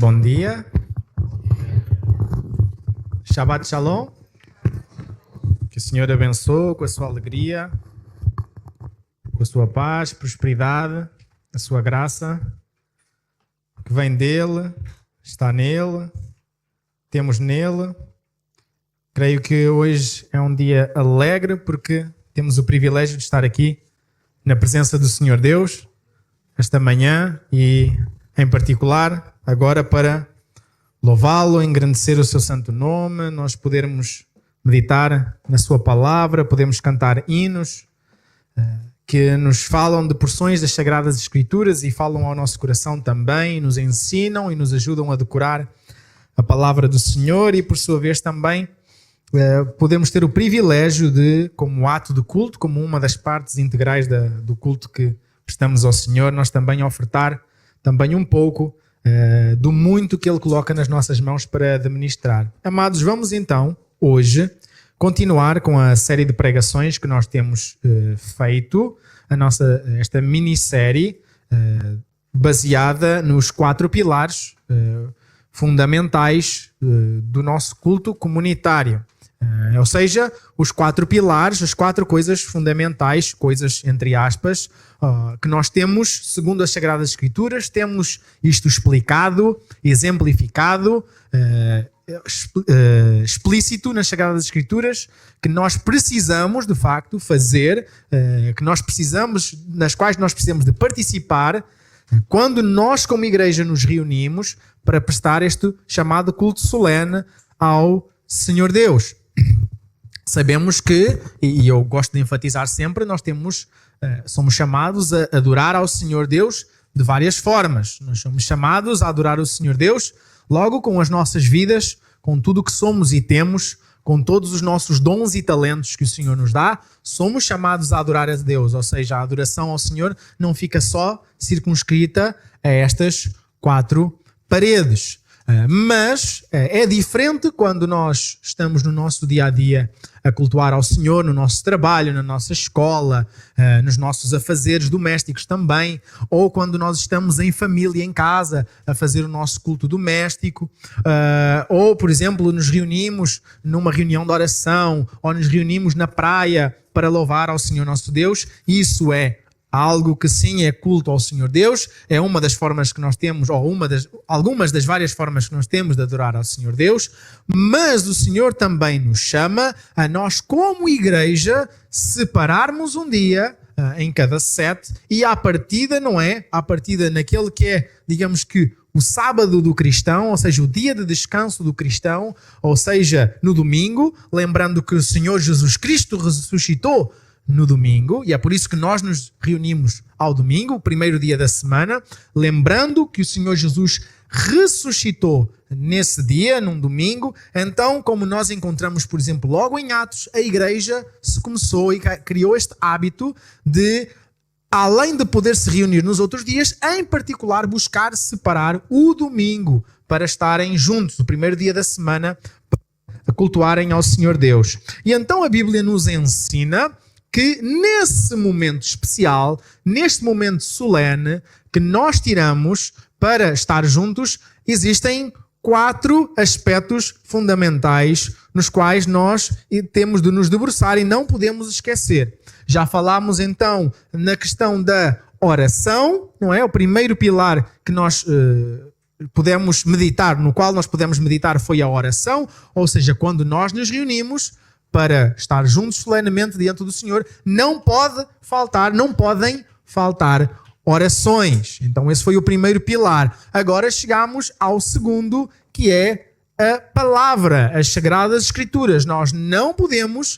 Bom dia. Shabbat Shalom. Que o Senhor abençoe com a sua alegria, com a sua paz, prosperidade, a sua graça, que vem dele, está nele, temos nele. Creio que hoje é um dia alegre porque temos o privilégio de estar aqui na presença do Senhor Deus esta manhã e, em particular, agora para louvá-lo, engrandecer o seu santo nome, nós podermos meditar na sua palavra, podemos cantar hinos que nos falam de porções das Sagradas Escrituras e falam ao nosso coração também, nos ensinam e nos ajudam a decorar a palavra do Senhor e, por sua vez, também podemos ter o privilégio de, como ato de culto, como uma das partes integrais do culto que prestamos ao Senhor, nós também ofertar também um pouco do muito que Ele coloca nas nossas mãos para administrar. Amados, vamos então, hoje, continuar com a série de pregações que nós temos feito, esta minissérie baseada nos 4 pilares fundamentais do nosso culto comunitário. Ou seja, os 4 pilares, as 4 coisas fundamentais, coisas entre aspas, que nós temos, segundo as Sagradas Escrituras, temos isto explicado, exemplificado, explícito nas Sagradas Escrituras, que nós precisamos, de facto, fazer, nas quais nós precisamos de participar, quando nós, como igreja, nos reunimos para prestar este chamado culto solene ao Senhor Deus. Sabemos que, e eu gosto de enfatizar sempre, nós somos chamados a adorar ao Senhor Deus de várias formas. Nós somos chamados a adorar o Senhor Deus logo com as nossas vidas, com tudo o que somos e temos, com todos os nossos dons e talentos que o Senhor nos dá, somos chamados a adorar a Deus. Ou seja, a adoração ao Senhor não fica só circunscrita a estas 4 paredes. Mas é diferente quando nós estamos no nosso dia-a-dia a cultuar ao Senhor, no nosso trabalho, na nossa escola, nos nossos afazeres domésticos também, ou quando nós estamos em família, em casa, a fazer o nosso culto doméstico, ou, por exemplo, nos reunimos numa reunião de oração, ou nos reunimos na praia para louvar ao Senhor nosso Deus. Isso é algo que sim é culto ao Senhor Deus, é uma das formas que nós temos, ou algumas das várias formas que nós temos de adorar ao Senhor Deus, mas o Senhor também nos chama a nós, como igreja, separarmos um dia em cada 7 e à partida, naquele que é, digamos que, o sábado do cristão, ou seja, o dia de descanso do cristão, ou seja, no domingo, lembrando que o Senhor Jesus Cristo ressuscitou no domingo, e é por isso que nós nos reunimos ao domingo, o primeiro dia da semana, lembrando que o Senhor Jesus ressuscitou nesse dia, num domingo. Então, como nós encontramos, por exemplo, logo em Atos, a igreja se começou e criou este hábito de, além de poder se reunir nos outros dias, em particular buscar separar o domingo para estarem juntos, o primeiro dia da semana, para cultuarem ao Senhor Deus. E então a Bíblia nos ensina que nesse momento especial, neste momento solene que nós tiramos para estar juntos, existem 4 aspectos fundamentais nos quais nós temos de nos debruçar e não podemos esquecer. Já falámos então na questão da oração, não é? O primeiro pilar que nós podemos meditar, no qual nós podemos meditar, foi a oração, ou seja, quando nós nos reunimos para estar juntos solenemente diante do Senhor, não podem faltar orações. Então esse foi o primeiro pilar. Agora chegamos ao segundo, que é a palavra, as Sagradas Escrituras. Nós não podemos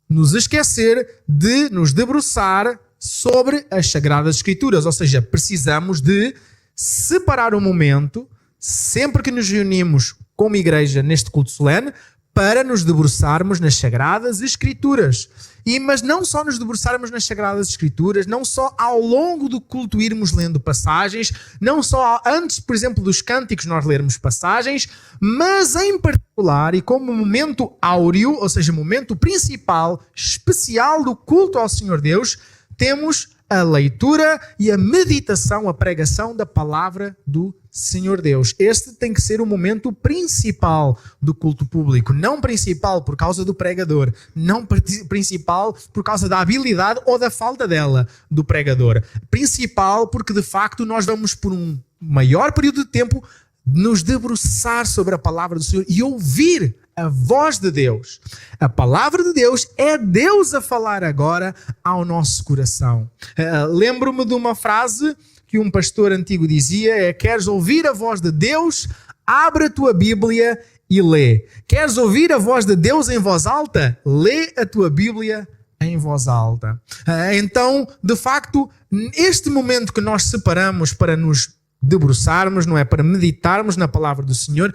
nos esquecer de nos debruçar sobre as Sagradas Escrituras, ou seja, precisamos de separar um momento, sempre que nos reunimos como igreja neste culto solene, para nos debruçarmos nas Sagradas Escrituras. Mas não só nos debruçarmos nas Sagradas Escrituras, não só ao longo do culto irmos lendo passagens, não só antes, por exemplo, dos cânticos nós lermos passagens, mas em particular e como momento áureo, ou seja, momento principal, especial do culto ao Senhor Deus, temos a leitura e a meditação, a pregação da palavra do Senhor Deus. Este tem que ser o momento principal do culto público. Não principal por causa do pregador. Não principal por causa da habilidade ou da falta dela do pregador. Principal porque, de facto, nós vamos por um maior período de tempo nos debruçar sobre a palavra do Senhor e ouvir a voz de Deus. A palavra de Deus é Deus a falar agora ao nosso coração. Lembro-me de uma frase que um pastor antigo dizia: queres ouvir a voz de Deus? Abre a tua Bíblia e lê. Queres ouvir a voz de Deus em voz alta? Lê a tua Bíblia em voz alta. Então, de facto, este momento que nós separamos para nos debruçarmos, não é? Para meditarmos na palavra do Senhor,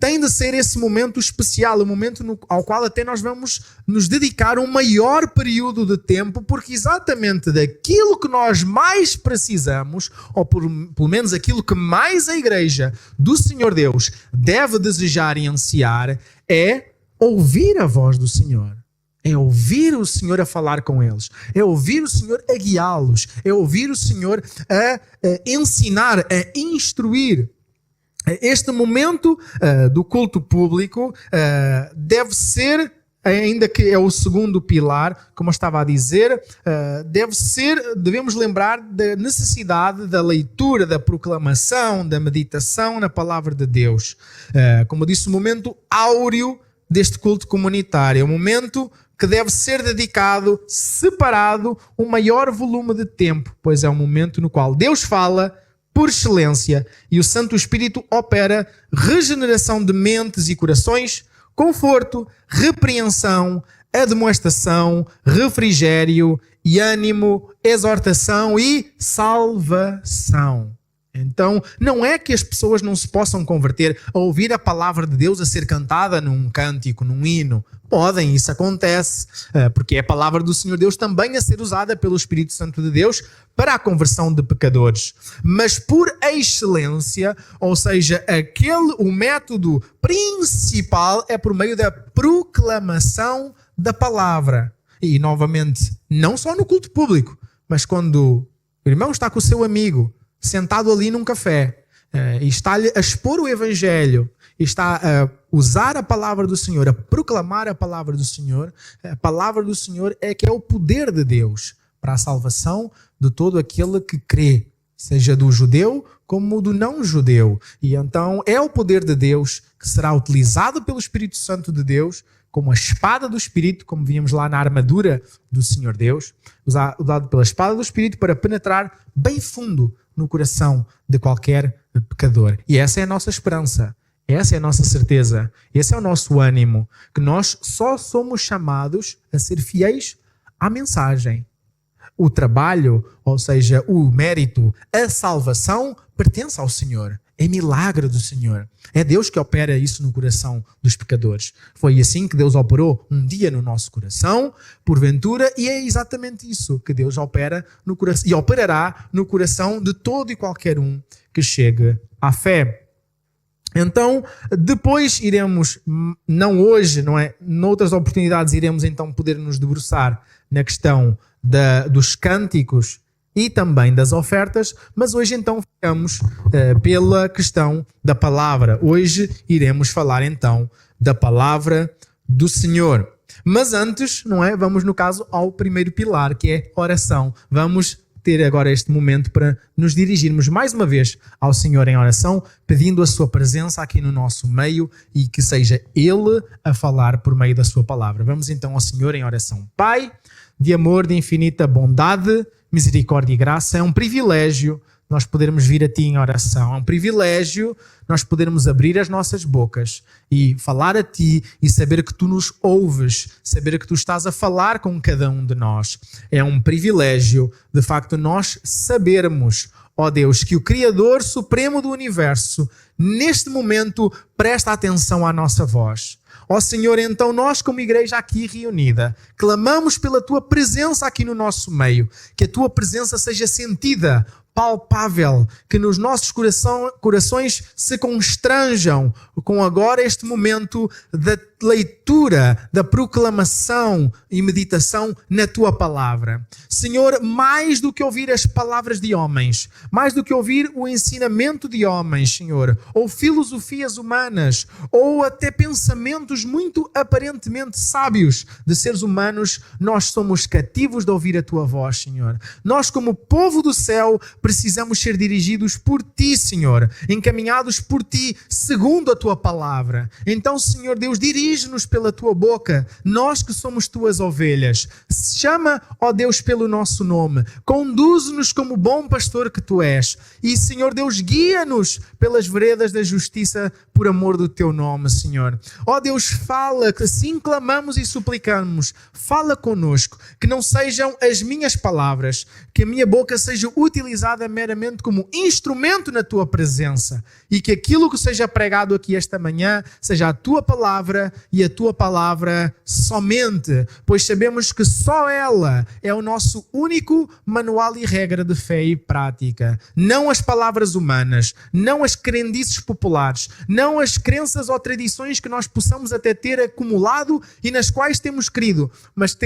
tem de ser esse momento especial, o momento ao qual até nós vamos nos dedicar um maior período de tempo, porque exatamente daquilo que nós mais precisamos, ou pelo menos aquilo que mais a igreja do Senhor Deus deve desejar e ansiar, é ouvir a voz do Senhor. É ouvir o Senhor a falar com eles. É ouvir o Senhor a guiá-los. É ouvir o Senhor a ensinar, a instruir. Este momento do culto público deve ser, ainda que é o segundo pilar, como eu estava a dizer, devemos lembrar da necessidade da leitura, da proclamação, da meditação na palavra de Deus. Como eu disse, o momento áureo deste culto comunitário. É um momento que deve ser dedicado, separado, um maior volume de tempo, pois é um momento no qual Deus fala por excelência e o Santo Espírito opera regeneração de mentes e corações, conforto, repreensão, admoestação, refrigério e ânimo, exortação e salvação. Então, não é que as pessoas não se possam converter a ouvir a palavra de Deus a ser cantada num cântico, num hino. Podem, isso acontece, porque é a palavra do Senhor Deus também a ser usada pelo Espírito Santo de Deus para a conversão de pecadores. Mas por excelência, ou seja, o método principal é por meio da proclamação da palavra. E, novamente, não só no culto público, mas quando o irmão está com o seu amigo, sentado ali num café, e está-lhe a expor o Evangelho, e está a usar a palavra do Senhor, a proclamar a palavra do Senhor. A palavra do Senhor é que é o poder de Deus para a salvação de todo aquele que crê, seja do judeu como do não judeu. E então é o poder de Deus que será utilizado pelo Espírito Santo de Deus como a espada do Espírito, como víamos lá na armadura do Senhor Deus, usado pela espada do Espírito para penetrar bem fundo no coração de qualquer pecador. E essa é a nossa esperança, essa é a nossa certeza, esse é o nosso ânimo, que nós só somos chamados a ser fiéis à mensagem. O trabalho, ou seja, o mérito, a salvação, pertence ao Senhor. É milagre do Senhor. É Deus que opera isso no coração dos pecadores. Foi assim que Deus operou um dia no nosso coração, porventura, e é exatamente isso que Deus opera no coração e operará no coração de todo e qualquer um que chegue à fé. Então, depois iremos, não hoje, não é? Noutras oportunidades iremos então poder nos debruçar na questão dos cânticos e também das ofertas, mas hoje então ficamos pela questão da palavra. Hoje iremos falar então da palavra do Senhor. Mas antes, não é? Vamos no caso ao primeiro pilar, que é oração. Vamos ter agora este momento para nos dirigirmos mais uma vez ao Senhor em oração, pedindo a sua presença aqui no nosso meio e que seja Ele a falar por meio da sua palavra. Vamos então ao Senhor em oração. Pai, de amor, de infinita bondade, misericórdia e graça, é um privilégio nós podermos vir a Ti em oração. É um privilégio nós podermos abrir as nossas bocas e falar a Ti e saber que Tu nos ouves, saber que Tu estás a falar com cada um de nós. É um privilégio, de facto, nós sabermos, ó Deus, que o Criador Supremo do Universo, neste momento, presta atenção à nossa voz. Ó Senhor, então nós como igreja aqui reunida, clamamos pela Tua presença aqui no nosso meio, que a Tua presença seja sentida, palpável, que nos nossos corações se constranjam com agora este momento da leitura, da proclamação e meditação na Tua palavra. Senhor, mais do que ouvir as palavras de homens, mais do que ouvir o ensinamento de homens, Senhor, ou filosofias humanas, ou até pensamentos muito aparentemente sábios de seres humanos, nós somos cativos de ouvir a Tua voz, Senhor. Nós, como povo do céu, precisamos ser dirigidos por Ti, Senhor, encaminhados por Ti, segundo a Tua palavra. Então, Senhor Deus, dirige-nos pela Tua boca, nós que somos Tuas ovelhas. Chama, ó Deus, pelo nosso nome. Conduze-nos como bom pastor que Tu és. E, Senhor Deus, guia-nos pelas veredas da justiça por amor do Teu nome, Senhor. Ó Deus, fala, que assim clamamos e suplicamos. Fala conosco, que não sejam as minhas palavras, que a minha boca seja utilizada meramente como instrumento na Tua presença, e que aquilo que seja pregado aqui esta manhã seja a Tua palavra e a Tua palavra somente, pois sabemos que só ela é o nosso único manual e regra de fé e prática. Não as palavras humanas, não as crendices populares, não as crenças ou tradições que nós possamos até ter acumulado e nas quais temos crido, mas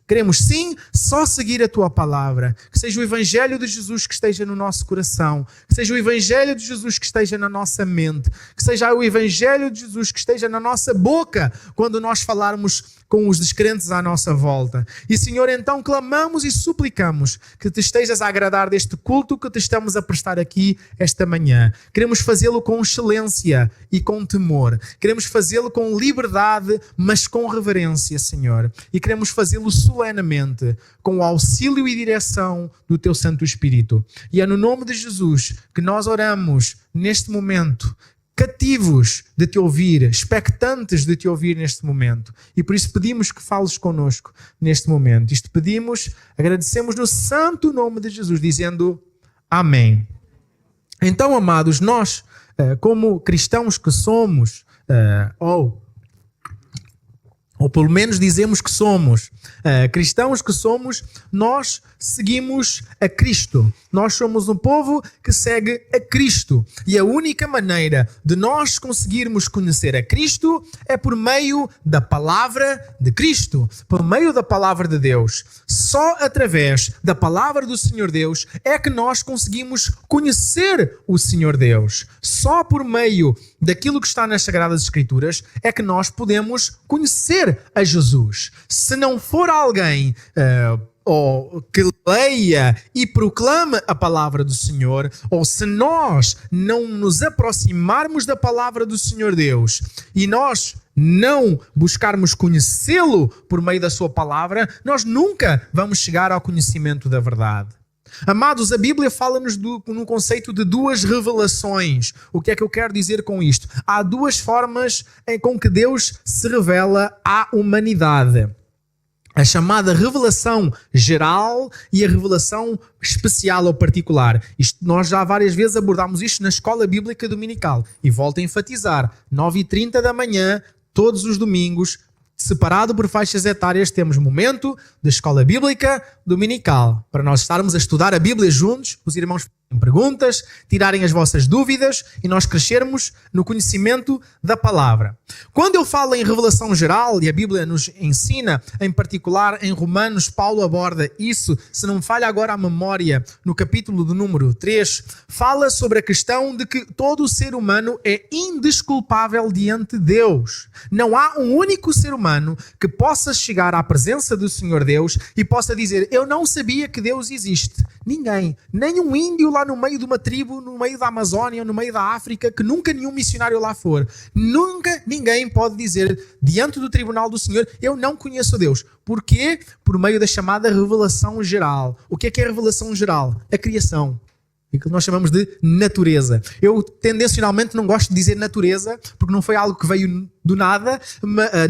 queremos sim só seguir a Tua palavra. Que seja o Evangelho de Jesus que esteja no nosso coração, que seja o Evangelho de Jesus que esteja na nossa mente, que seja o Evangelho de Jesus que esteja na nossa boca quando nós falarmos com os descrentes à nossa volta. E, Senhor, então clamamos e suplicamos que Te estejas a agradar deste culto que Te estamos a prestar aqui esta manhã. Queremos fazê-lo com excelência e com temor. Queremos fazê-lo com liberdade, mas com reverência, Senhor. E queremos fazê-lo solenemente, com o auxílio e direção do Teu Santo Espírito. E é no nome de Jesus que nós oramos neste momento, cativos de Te ouvir, expectantes de Te ouvir neste momento. E por isso pedimos que fales connosco neste momento. Isto pedimos, agradecemos no santo nome de Jesus, dizendo amém. Então, amados, nós, como cristãos que somos, ou pelo menos dizemos que somos cristãos que somos, nós seguimos a Cristo. Nós somos um povo que segue a Cristo. E a única maneira de nós conseguirmos conhecer a Cristo é por meio da palavra de Cristo, por meio da palavra de Deus. Só através da palavra do Senhor Deus é que nós conseguimos conhecer o Senhor Deus. Só por meio daquilo que está nas Sagradas Escrituras é que nós podemos conhecer a Jesus. Se não for alguém ou que leia e proclame a palavra do Senhor, ou se nós não nos aproximarmos da palavra do Senhor Deus e nós não buscarmos conhecê-lo por meio da sua palavra, nós nunca vamos chegar ao conhecimento da verdade. Amados, a Bíblia fala-nos no conceito de duas revelações. O que é que eu quero dizer com isto? Há duas formas com que Deus se revela à humanidade. A chamada revelação geral e a revelação especial ou particular. Nós já várias vezes abordámos isto na escola bíblica dominical. E volto a enfatizar, 9h30 da manhã, todos os domingos, separado por faixas etárias, temos momento de escola bíblica dominical, para nós estarmos a estudar a Bíblia juntos, os irmãos fazerem perguntas, tirarem as vossas dúvidas e nós crescermos no conhecimento da palavra. Quando eu falo em revelação geral, e a Bíblia nos ensina, em particular em Romanos, Paulo aborda isso, se não me falha agora a memória, no capítulo do número 3, fala sobre a questão de que todo o ser humano é indesculpável diante de Deus. Não há um único ser humano que possa chegar à presença do Senhor Deus e possa dizer, eu não sabia que Deus existe. Ninguém, nem um índio lá no meio de uma tribo, no meio da Amazónia, no meio da África, que nunca nenhum missionário lá for. Nunca ninguém pode dizer diante do tribunal do Senhor, eu não conheço Deus. Porquê? Por meio da chamada revelação geral. O que é a revelação geral? A criação. E que nós chamamos de natureza. Eu tendencionalmente não gosto de dizer natureza, porque não foi algo que veio do nada,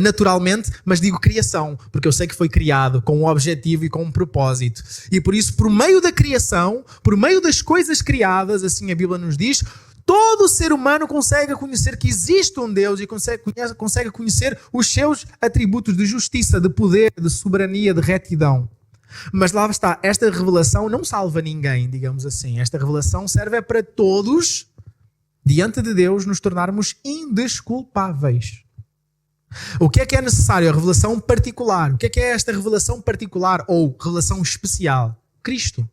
naturalmente, mas digo criação, porque eu sei que foi criado com um objetivo e com um propósito. E por isso, por meio da criação, por meio das coisas criadas, assim a Bíblia nos diz, todo ser humano consegue conhecer que existe um Deus e consegue conhecer os seus atributos de justiça, de poder, de soberania, de retidão. Mas lá está, esta revelação não salva ninguém, digamos assim. Esta revelação serve para todos, diante de Deus, nos tornarmos indesculpáveis. O que é necessário? A revelação particular. O que é esta revelação particular ou revelação especial? Cristo.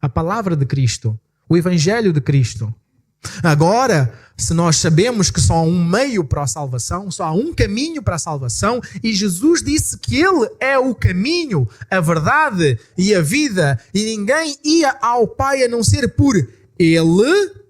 A palavra de Cristo. O Evangelho de Cristo. Agora, se nós sabemos que só há um meio para a salvação, só há um caminho para a salvação, e Jesus disse que Ele é o caminho, a verdade e a vida, e ninguém ia ao Pai a não ser por Ele,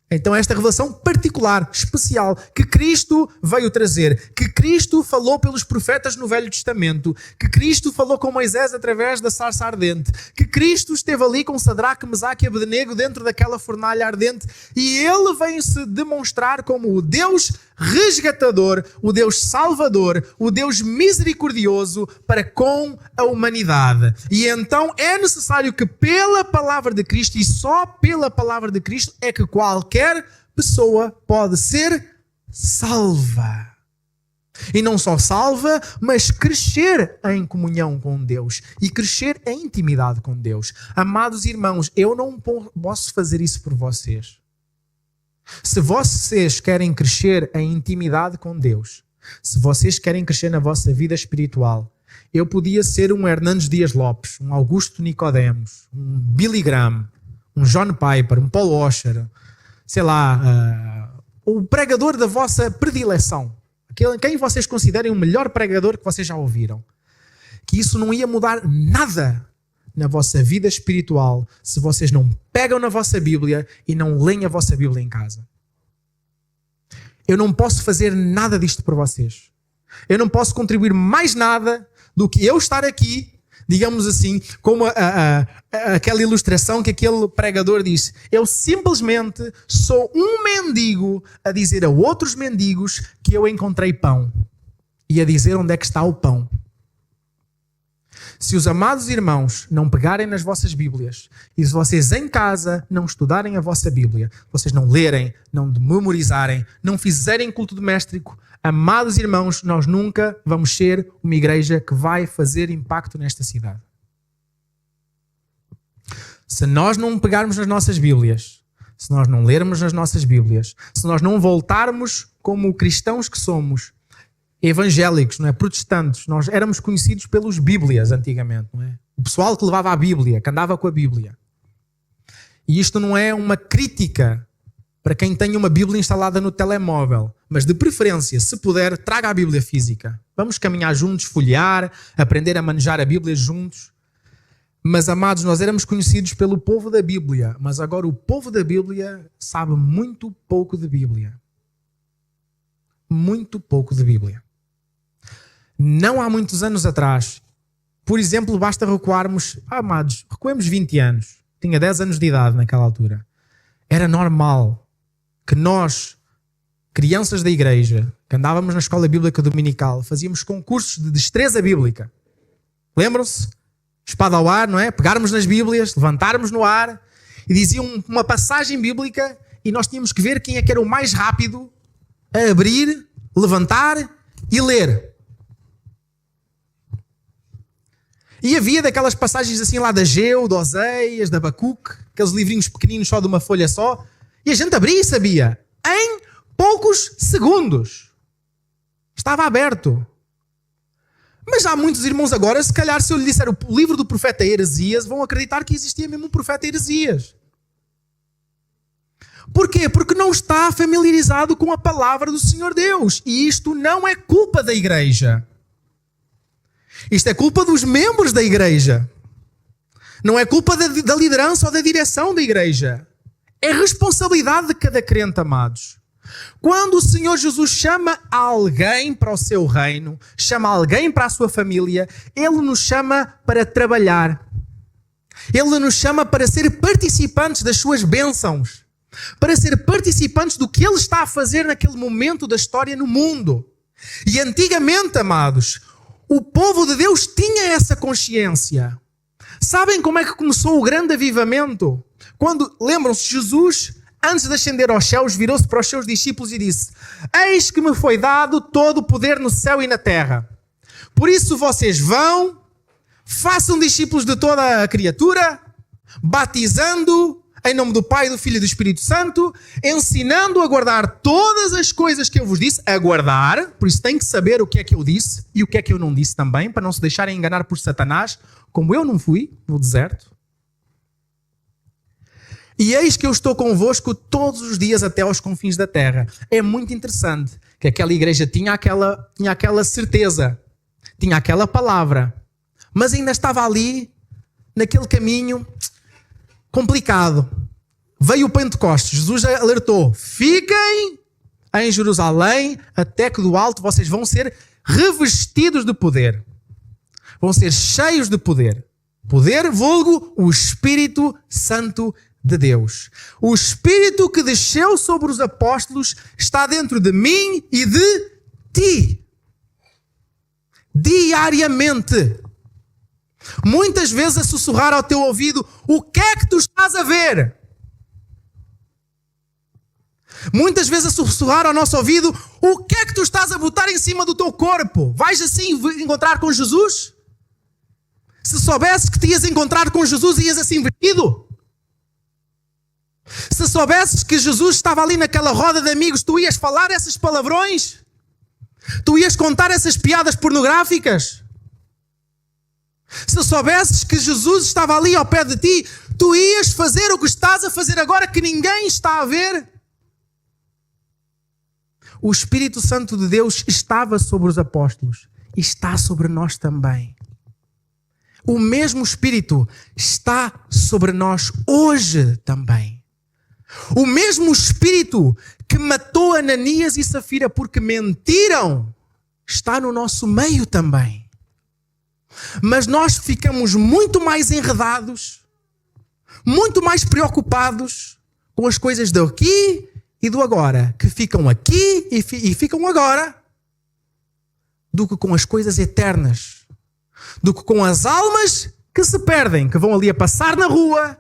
então esta revelação particular, especial, que Cristo veio trazer, que Cristo falou pelos profetas no Velho Testamento, que Cristo falou com Moisés através da sarça ardente, que Cristo esteve ali com Sadraque, Mesaque e Abdenego dentro daquela fornalha ardente, e Ele veio se demonstrar como o Deus resgatador, o Deus salvador, o Deus misericordioso para com a humanidade. E então é necessário que pela palavra de Cristo, e só pela palavra de Cristo, é que qualquer pessoa pode ser salva. E não só salva, mas crescer em comunhão com Deus e crescer em intimidade com Deus. Amados irmãos, eu não posso fazer isso por vocês. Se vocês querem crescer em intimidade com Deus, se vocês querem crescer na vossa vida espiritual, eu podia ser um Hernandes Dias Lopes, um Augusto Nicodemos, um Billy Graham, um John Piper, um Paul Washer, sei lá, o pregador da vossa predileção, quem vocês considerem o melhor pregador que vocês já ouviram. Que isso não ia mudar nada na vossa vida espiritual se vocês não pegam na vossa Bíblia e não leem a vossa Bíblia em casa. Eu não posso fazer nada disto por vocês. Eu não posso contribuir mais nada do que eu estar aqui, digamos assim, como aquela ilustração que aquele pregador diz. Eu simplesmente sou um mendigo a dizer a outros mendigos que eu encontrei pão e a dizer onde é que está o pão. Se os amados irmãos não pegarem nas vossas Bíblias e se vocês em casa não estudarem a vossa Bíblia, vocês não lerem, não memorizarem, não fizerem culto doméstico, amados irmãos, nós nunca vamos ser uma igreja que vai fazer impacto nesta cidade. Se nós não pegarmos nas nossas Bíblias, se nós não lermos nas nossas Bíblias, se nós não voltarmos como cristãos que somos, evangélicos, não é? Protestantes, nós éramos conhecidos pelos Bíblias antigamente, não é? O pessoal que levava a Bíblia, que andava com a Bíblia. E isto não é uma crítica para quem tem uma Bíblia instalada no telemóvel, mas de preferência, se puder, traga a Bíblia física. Vamos caminhar juntos, folhear, aprender a manejar a Bíblia juntos. Mas, amados, nós éramos conhecidos pelo povo da Bíblia, mas agora o povo da Bíblia sabe muito pouco de Bíblia. Muito pouco de Bíblia. Não há muitos anos atrás, por exemplo, basta recuarmos, amados, recuemos 20 anos. Tinha 10 anos de idade naquela altura. Era normal que nós, crianças da igreja, que andávamos na escola bíblica dominical, fazíamos concursos de destreza bíblica. Lembram-se? Espada ao ar, não é? Pegarmos nas Bíblias, levantarmos no ar e diziam uma passagem bíblica e nós tínhamos que ver quem é que era o mais rápido a abrir, levantar e ler. E havia daquelas passagens assim lá da Ageu, de Oseias, de Abacuque, aqueles livrinhos pequeninos só de uma folha só, e a gente abria e sabia, em poucos segundos. Estava aberto. Mas há muitos irmãos agora, se calhar se eu lhe disser o livro do profeta Heresias, vão acreditar que existia mesmo um profeta Heresias. Porquê? Porque não está familiarizado com a palavra do Senhor Deus. E isto não é culpa da igreja. Isto é culpa dos membros da igreja. Não é culpa da liderança ou da direção da igreja. É responsabilidade de cada crente, amados. Quando o Senhor Jesus chama alguém para o seu reino, chama alguém para a sua família, Ele nos chama para trabalhar. Ele nos chama para ser participantes das suas bênçãos. Para ser participantes do que Ele está a fazer naquele momento da história no mundo. E antigamente, amados, o povo de Deus tinha essa consciência. Sabem como é que começou o grande avivamento? Quando, lembram-se, Jesus Antes de ascender aos céus, virou-se para os seus discípulos e disse: eis que me foi dado todo o poder no céu e na terra. Por isso vocês vão, façam discípulos de toda a criatura, batizando em nome do Pai, do Filho e do Espírito Santo, ensinando a guardar todas as coisas que eu vos disse, a guardar, por isso tem que saber o que é que eu disse e o que é que eu não disse também, para não se deixarem enganar por Satanás, como eu não fui no deserto. E eis que eu estou convosco todos os dias até aos confins da terra. É muito interessante que aquela igreja tinha aquela certeza, tinha aquela palavra, mas ainda estava ali, naquele caminho complicado. Veio o Pentecostes, Jesus alertou: fiquem em Jerusalém até que do alto vocês vão ser revestidos de poder. Vão ser cheios de poder. Poder, vulgo, o Espírito Santo de Deus. O Espírito que desceu sobre os apóstolos está dentro de mim e de ti. Diariamente. Muitas vezes a sussurrar ao teu ouvido: o que é que tu estás a ver? Muitas vezes a sussurrar ao nosso ouvido: o que é que tu estás a botar em cima do teu corpo? Vais assim encontrar com Jesus? Se soubesses que te ias encontrar com Jesus, ias assim vestido? Se soubesses que Jesus estava ali naquela roda de amigos, tu ias falar esses palavrões? Tu ias contar essas piadas pornográficas? Se soubesses que Jesus estava ali ao pé de ti, tu ias fazer o que estás a fazer agora que ninguém está a ver? O Espírito Santo de Deus estava sobre os apóstolos e está sobre nós também. O mesmo Espírito está sobre nós hoje também. O mesmo Espírito que matou Ananias e Safira porque mentiram está no nosso meio também. Mas nós ficamos muito mais enredados, muito mais preocupados com as coisas do aqui e do agora, que ficam aqui e ficam agora, do que com as coisas eternas, do que com as almas que se perdem, que vão ali a passar na rua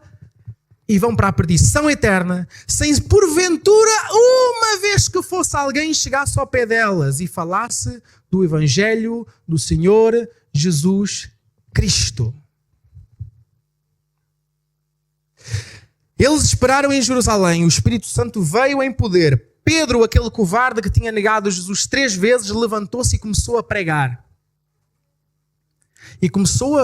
e vão para a perdição eterna, sem porventura, uma vez que fosse alguém, chegasse ao pé delas e falasse do Evangelho do Senhor Jesus Cristo. Eles esperaram em Jerusalém, o Espírito Santo veio em poder. Pedro, aquele covarde que tinha negado Jesus 3 vezes, levantou-se e começou a pregar. E começou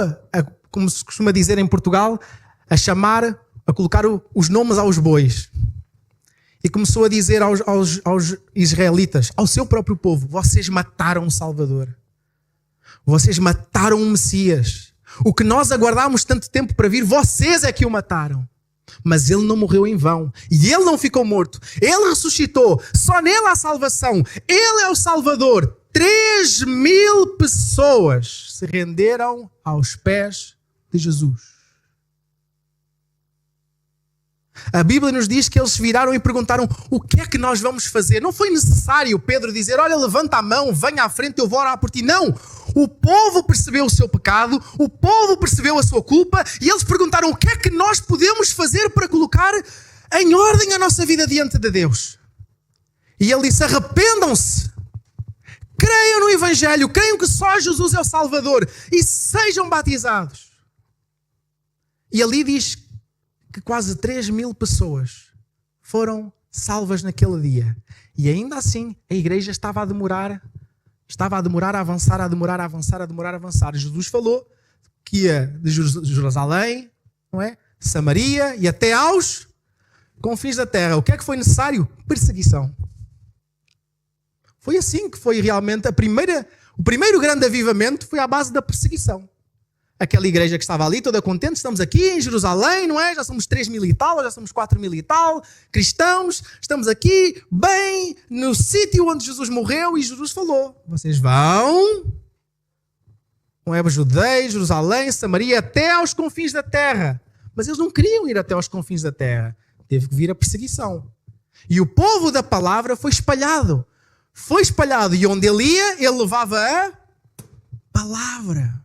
como se costuma dizer em Portugal, a colocar os nomes aos bois. E começou a dizer aos israelitas, ao seu próprio povo: vocês mataram o Salvador. Vocês mataram o Messias. O que nós aguardámos tanto tempo para vir, vocês é que o mataram. Mas ele não morreu em vão. E ele não ficou morto. Ele ressuscitou. Só nele há salvação. Ele é o Salvador. 3.000 pessoas se renderam aos pés de Jesus. A Bíblia nos diz que eles se viraram e perguntaram: o que é que nós vamos fazer? Não foi necessário Pedro dizer: olha, levanta a mão, venha à frente, eu vou orar por ti. Não! O povo percebeu o seu pecado, o povo percebeu a sua culpa e eles perguntaram: o que é que nós podemos fazer para colocar em ordem a nossa vida diante de Deus? E ele disse: arrependam-se, creiam no Evangelho, creiam que só Jesus é o Salvador e sejam batizados. E ali diz que quase 3.000 pessoas foram salvas naquele dia. E ainda assim a igreja estava a demorar a avançar. Jesus falou que ia de Jerusalém, não é? Samaria e até aos confins da terra. O que é que foi necessário? Perseguição. Foi assim que foi realmente o primeiro grande avivamento, foi à base da perseguição. Aquela igreja que estava ali toda contente: estamos aqui em Jerusalém, não é? Já somos 3.000 e tal, já somos 4.000 e tal cristãos, estamos aqui bem no sítio onde Jesus morreu. E Jesus falou: vocês vão, não é? Judeia, Jerusalém, Samaria, até aos confins da terra. Mas eles não queriam ir até aos confins da terra. Teve que vir a perseguição. E o povo da palavra foi espalhado. E onde ele ia, ele levava a palavra.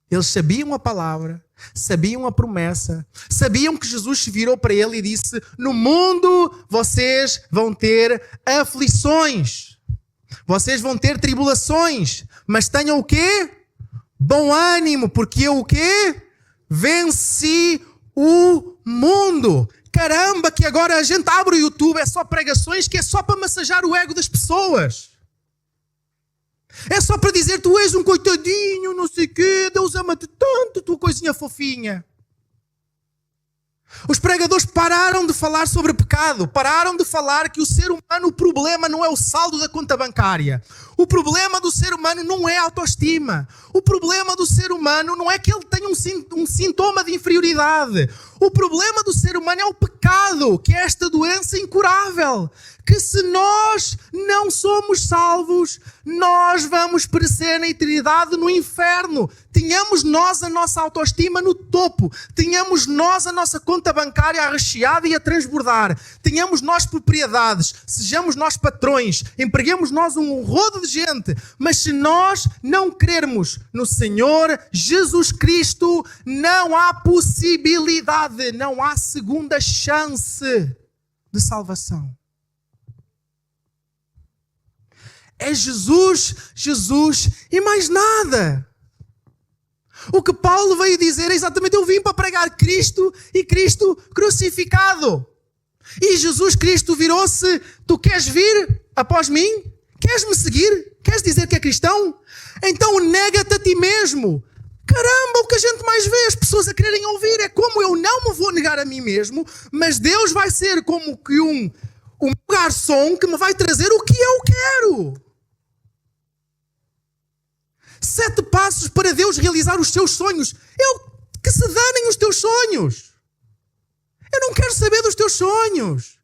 Eles sabiam a palavra, sabiam a promessa, sabiam que Jesus se virou para ele e disse: no mundo vocês vão ter aflições, vocês vão ter tribulações, mas tenham o quê? Bom ânimo, porque eu o quê? Venci o mundo. Caramba, que agora a gente abre o YouTube, é só pregações que é só para massajar o ego das pessoas. É só para dizer: tu és um coitadinho, não sei o quê, Deus ama-te tanto, tua coisinha fofinha. Os pregadores pararam de falar sobre pecado, pararam de falar que o ser humano, o problema não é o saldo da conta bancária. O problema do ser humano não é a autoestima. O problema do ser humano não é que ele tenha um sintoma de inferioridade. O problema do ser humano é o pecado, que é esta doença incurável. Que se nós não somos salvos, nós vamos perecer na eternidade no inferno. Tenhamos nós a nossa autoestima no topo. Tenhamos nós a nossa conta bancária arrecheada e a transbordar. Tenhamos nós propriedades. Sejamos nós patrões. Empreguemos nós um rodo de gente. Mas se nós não crermos no Senhor Jesus Cristo, não há possibilidade, não há segunda chance de salvação. É Jesus, Jesus e mais nada. O que Paulo veio dizer é exatamente: eu vim para pregar Cristo e Cristo crucificado. E Jesus Cristo virou-se: tu queres vir após mim? Queres me seguir? Queres dizer que é cristão? Então nega-te a ti mesmo. Caramba, o que a gente mais vê as pessoas a quererem ouvir é como eu não me vou negar a mim mesmo, mas Deus vai ser como que um garçom que me vai trazer o que eu quero. 7 passos para Deus realizar os seus sonhos. Que se danem os teus sonhos. Eu não quero saber dos teus sonhos.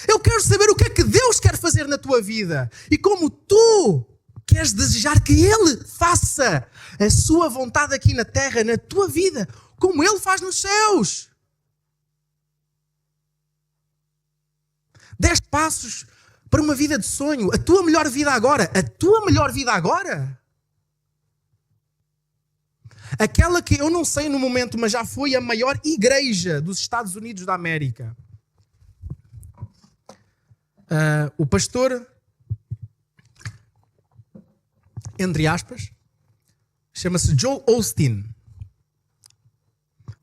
Eu quero saber o que é que Deus quer fazer na tua vida. E como tu queres desejar que Ele faça a sua vontade aqui na terra, na tua vida, como Ele faz nos céus. 10 passos para uma vida de sonho. A tua melhor vida agora. A tua melhor vida agora. Aquela que eu não sei no momento, mas já foi a maior igreja dos Estados Unidos da América. O pastor, entre aspas, chama-se Joel Osteen.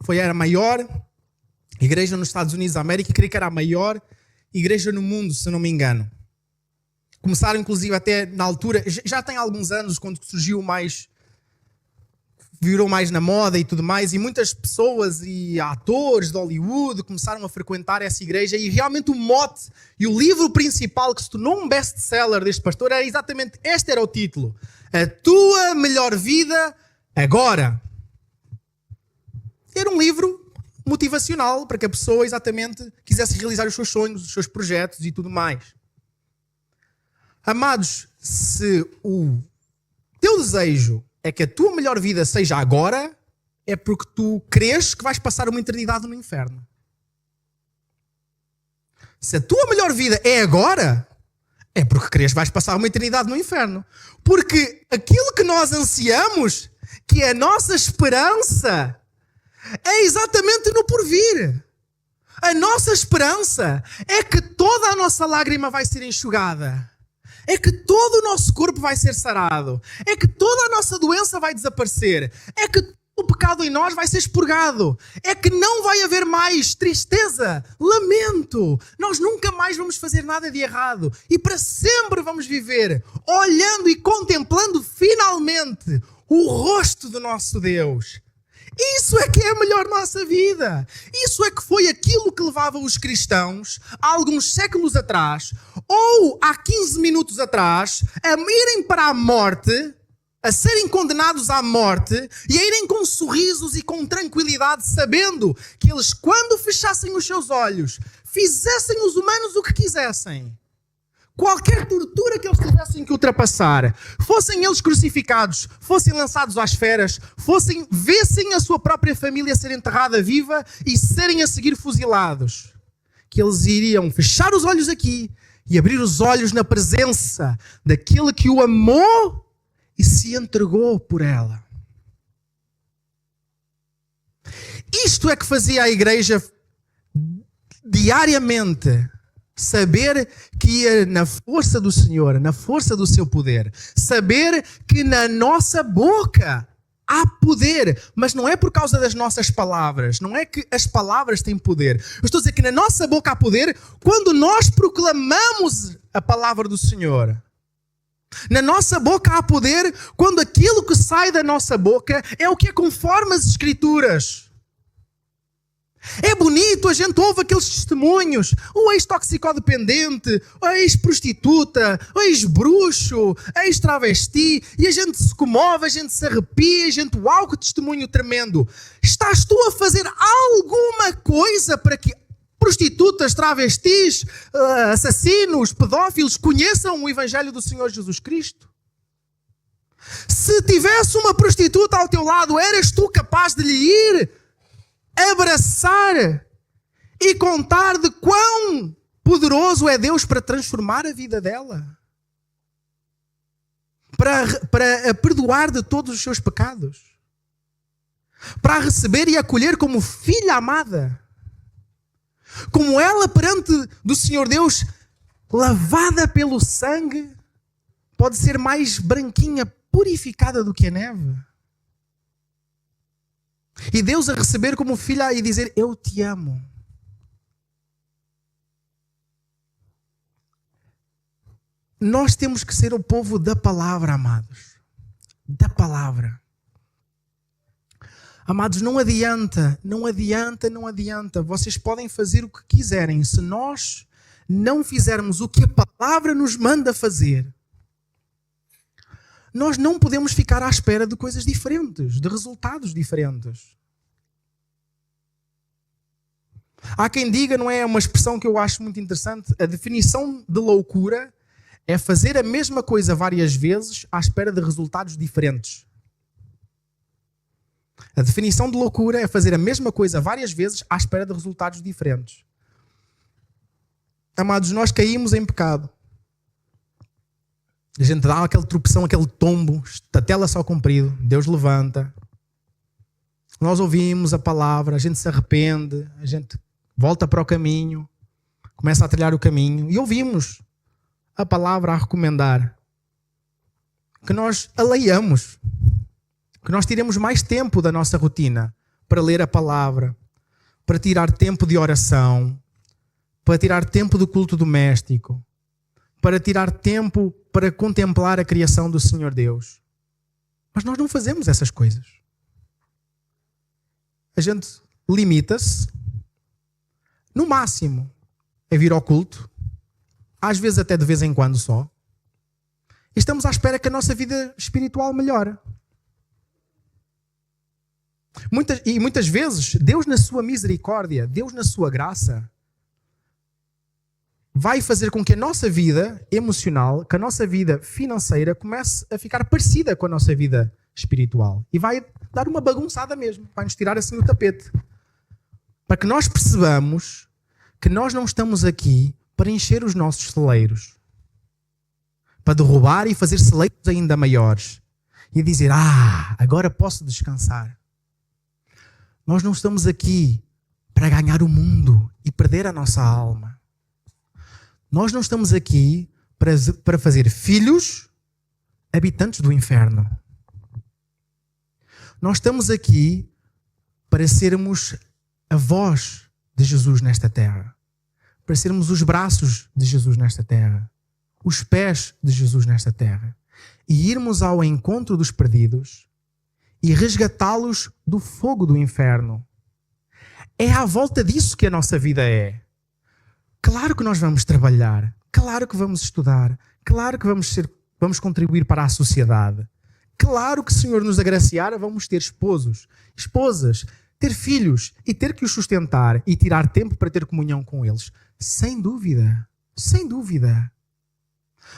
Foi a maior igreja nos Estados Unidos da América e creio que era a maior igreja no mundo, se não me engano. Começaram inclusive até na altura, já tem alguns anos, quando surgiu mais... virou mais na moda e tudo mais, e muitas pessoas e atores de Hollywood começaram a frequentar essa igreja, e realmente o mote e o livro principal que se tornou um best-seller deste pastor era exatamente este, era o título: A Tua Melhor Vida Agora. Era um livro motivacional para que a pessoa exatamente quisesse realizar os seus sonhos, os seus projetos e tudo mais. Amados, se o teu desejo é que a tua melhor vida seja agora, é porque tu crês que vais passar uma eternidade no inferno. Se a tua melhor vida é agora, é porque crês que vais passar uma eternidade no inferno. Porque aquilo que nós ansiamos, que é a nossa esperança, é exatamente no porvir. A nossa esperança é que toda a nossa lágrima vai ser enxugada. É que todo o nosso corpo vai ser sarado. É que toda a nossa doença vai desaparecer. É que o pecado em nós vai ser expurgado. É que não vai haver mais tristeza, lamento. Nós nunca mais vamos fazer nada de errado. E para sempre vamos viver olhando e contemplando finalmente o rosto do nosso Deus. Isso é que é a melhor nossa vida. Isso é que foi aquilo que levava os cristãos, há alguns séculos atrás, ou há 15 minutos atrás, a irem para a morte, a serem condenados à morte, e a irem com sorrisos e com tranquilidade, sabendo que eles, quando fechassem os seus olhos, fizessem os humanos o que quisessem. Qualquer tortura que eles tivessem que ultrapassar, fossem eles crucificados, fossem lançados às feras, vissem a sua própria família ser enterrada viva e serem a seguir fuzilados, que eles iriam fechar os olhos aqui e abrir os olhos na presença daquele que o amou e se entregou por ela. Isto é que fazia a igreja diariamente saber que ia na força do Senhor, na força do seu poder. Saber que na nossa boca há poder, mas não é por causa das nossas palavras. Não é que as palavras têm poder. Eu estou a dizer que na nossa boca há poder quando nós proclamamos a palavra do Senhor. Na nossa boca há poder quando aquilo que sai da nossa boca é o que é conforme as Escrituras. É bonito, a gente ouve aqueles testemunhos. O ex-toxicodependente, o ex-prostituta, o ex-bruxo, ex-travesti. E a gente se comove, a gente se arrepia, a gente, uau, que testemunho tremendo. Estás tu a fazer alguma coisa para que prostitutas, travestis, assassinos, pedófilos conheçam o Evangelho do Senhor Jesus Cristo? Se tivesse uma prostituta ao teu lado, eras tu capaz de lhe ir abraçar e contar de quão poderoso é Deus para transformar a vida dela, para a perdoar de todos os seus pecados, para a receber e acolher como filha amada, como ela perante do Senhor Deus, lavada pelo sangue, pode ser mais branquinha, purificada do que a neve. E Deus a receber como filha e dizer, eu te amo. Nós temos que ser o povo da palavra, amados. Da palavra. Amados, não adianta. Vocês podem fazer o que quiserem. Se nós não fizermos o que a palavra nos manda fazer, nós não podemos ficar à espera de coisas diferentes, de resultados diferentes. Há quem diga, não é uma expressão que eu acho muito interessante, a definição de loucura é fazer a mesma coisa várias vezes à espera de resultados diferentes. A definição de loucura é fazer a mesma coisa várias vezes à espera de resultados diferentes. Amados, nós caímos em pecado. A gente dá aquela tropeção, aquele tombo, estatela só comprido, Deus levanta. Nós ouvimos a palavra, a gente se arrepende, a gente volta para o caminho, começa a trilhar o caminho e ouvimos a palavra a recomendar que nós a leiamos, que nós tiremos mais tempo da nossa rotina para ler a palavra, para tirar tempo de oração, para tirar tempo do culto doméstico, para tirar tempo para contemplar a criação do Senhor Deus. Mas nós não fazemos essas coisas. A gente limita-se, no máximo, a vir ao culto, às vezes até de vez em quando só, e estamos à espera que a nossa vida espiritual melhore. Muitas vezes, Deus na sua misericórdia, Deus na sua graça, vai fazer com que a nossa vida emocional, que a nossa vida financeira comece a ficar parecida com a nossa vida espiritual. E vai dar uma bagunçada mesmo, vai nos tirar assim o tapete. Para que nós percebamos que nós não estamos aqui para encher os nossos celeiros, para derrubar e fazer celeiros ainda maiores e dizer, agora posso descansar. Nós não estamos aqui para ganhar o mundo e perder a nossa alma. Nós não estamos aqui para fazer filhos habitantes do inferno. Nós estamos aqui para sermos a voz de Jesus nesta terra. Para sermos os braços de Jesus nesta terra. Os pés de Jesus nesta terra. E irmos ao encontro dos perdidos e resgatá-los do fogo do inferno. É à volta disso que a nossa vida é. Claro que nós vamos trabalhar, claro que vamos estudar, claro que vamos contribuir para a sociedade. Claro que, se o Senhor nos agraciar, vamos ter esposos, esposas, ter filhos e ter que os sustentar e tirar tempo para ter comunhão com eles. Sem dúvida, sem dúvida.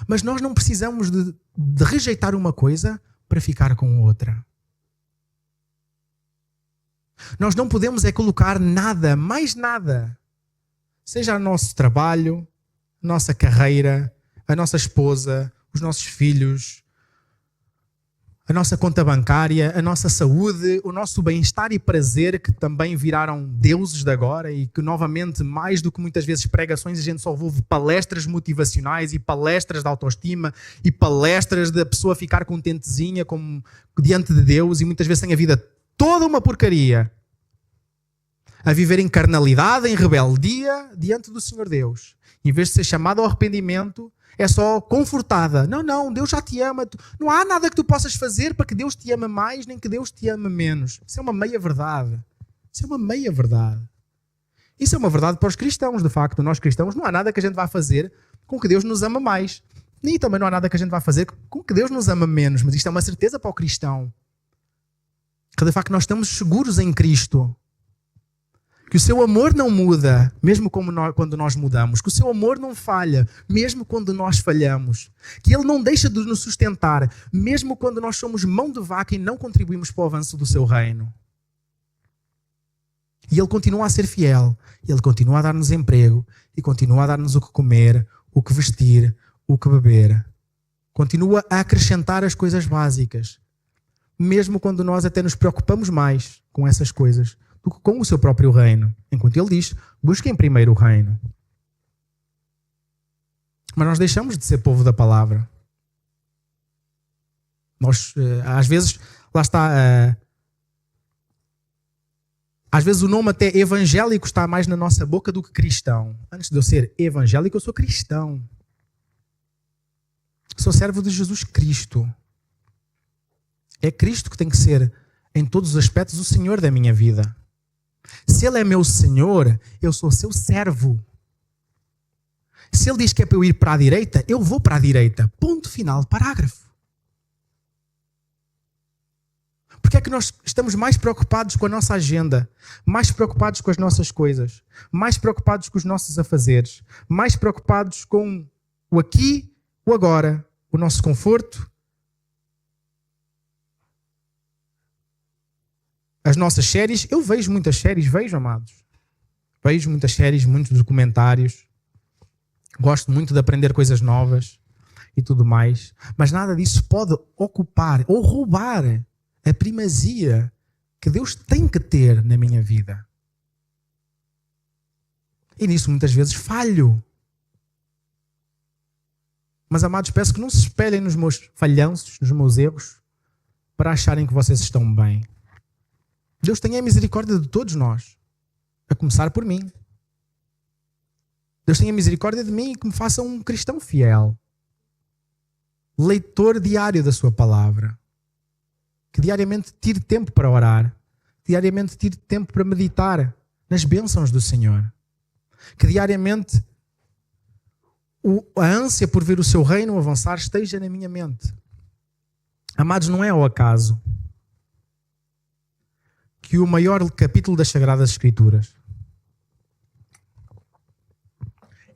Mas nós não precisamos de rejeitar uma coisa para ficar com outra. Nós não podemos colocar nada, mais nada, seja o nosso trabalho, a nossa carreira, a nossa esposa, os nossos filhos, a nossa conta bancária, a nossa saúde, o nosso bem-estar e prazer, que também viraram deuses de agora e que novamente, mais do que muitas vezes pregações, a gente só ouve palestras motivacionais e palestras de autoestima e palestras da pessoa ficar contentezinha como diante de Deus, e muitas vezes tem a vida toda uma porcaria, a viver em carnalidade, em rebeldia diante do Senhor Deus. Em vez de ser chamado ao arrependimento, é só confortada. Não, Deus já te ama. Não há nada que tu possas fazer para que Deus te ama mais, nem que Deus te ama menos. Isso é uma meia-verdade. Isso é uma meia-verdade. Isso é uma verdade para os cristãos, de facto. Nós cristãos não há nada que a gente vá fazer com que Deus nos ama mais. Nem também não há nada que a gente vá fazer com que Deus nos ama menos. Mas isto é uma certeza para o cristão. Que de facto nós estamos seguros em Cristo. Que o seu amor não muda, mesmo quando nós mudamos. Que o seu amor não falha, mesmo quando nós falhamos. Que ele não deixa de nos sustentar, mesmo quando nós somos mão de vaca e não contribuímos para o avanço do seu reino. E ele continua a ser fiel. Ele continua a dar-nos emprego. E continua a dar-nos o que comer, o que vestir, o que beber. Continua a acrescentar as coisas básicas. Mesmo quando nós até nos preocupamos mais com essas coisas do que com o seu próprio reino. Enquanto ele diz, busquem primeiro o reino. Mas nós deixamos de ser povo da palavra. Nós, às vezes, lá está... às vezes o nome até evangélico está mais na nossa boca do que cristão. Antes de eu ser evangélico, eu sou cristão. Sou servo de Jesus Cristo. É Cristo que tem que ser, em todos os aspectos, o Senhor da minha vida. Se Ele é meu Senhor, eu sou seu servo. Se Ele diz que é para eu ir para a direita, eu vou para a direita. Ponto final, parágrafo. Porque é que nós estamos mais preocupados com a nossa agenda, mais preocupados com as nossas coisas, mais preocupados com os nossos afazeres, mais preocupados com o aqui, o agora, o nosso conforto, as nossas séries? Eu vejo muitas séries, amados. Vejo muitas séries, muitos documentários. Gosto muito de aprender coisas novas e tudo mais. Mas nada disso pode ocupar ou roubar a primazia que Deus tem que ter na minha vida. E nisso muitas vezes falho. Mas, amados, peço que não se espelhem nos meus falhanços, nos meus erros, para acharem que vocês estão bem. Deus tenha misericórdia de todos nós, a começar por mim. Deus tenha misericórdia de mim e que me faça um cristão fiel, leitor diário da sua palavra, que diariamente tire tempo para orar, diariamente tire tempo para meditar nas bênçãos do Senhor, que diariamente a ânsia por ver o seu reino avançar esteja na minha mente. Amados, não é ao acaso que o maior capítulo das Sagradas Escrituras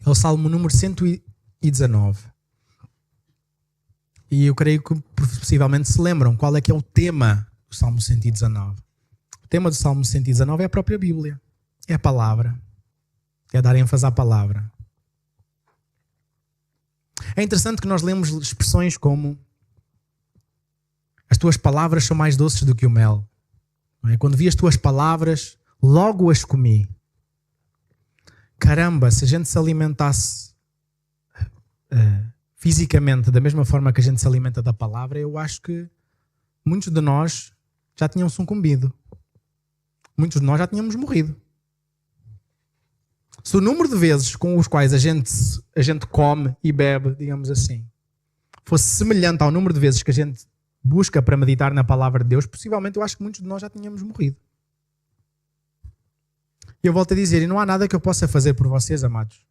é o Salmo número 119. E eu creio que possivelmente se lembram qual é que é o tema do Salmo 119. O tema do Salmo 119 é a própria Bíblia. É a palavra. É dar ênfase à palavra. É interessante que nós lemos expressões como: as tuas palavras são mais doces do que o mel. Quando vi as tuas palavras, logo as comi. Caramba, se a gente se alimentasse fisicamente da mesma forma que a gente se alimenta da palavra, eu acho que muitos de nós já tinham sucumbido. Muitos de nós já tínhamos morrido. Se o número de vezes com os quais a gente come e bebe, digamos assim, fosse semelhante ao número de vezes que a gente busca para meditar na palavra de Deus, possivelmente eu acho que muitos de nós já tínhamos morrido. E eu volto a dizer, e não há nada que eu possa fazer por vocês, amados.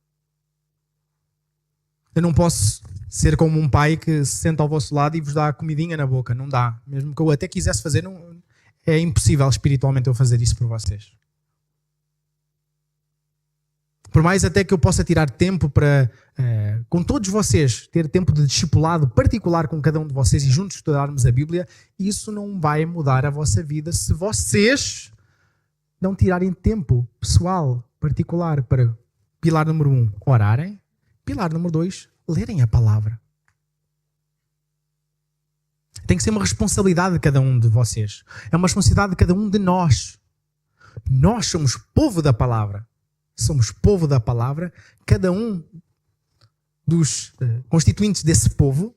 Eu não posso ser como um pai que se senta ao vosso lado e vos dá a comidinha na boca. Não dá. Mesmo que eu até quisesse fazer, é impossível espiritualmente eu fazer isso por vocês. Por mais até que eu possa tirar tempo para, com todos vocês, ter tempo de discipulado particular com cada um de vocês e juntos estudarmos a Bíblia, isso não vai mudar a vossa vida se vocês não tirarem tempo pessoal, particular, para pilar número 1, orarem, pilar número 2, lerem a palavra. Tem que ser uma responsabilidade de cada um de vocês. É uma responsabilidade de cada um de nós. Nós somos povo da palavra. Somos povo da palavra. Cada um dos constituintes desse povo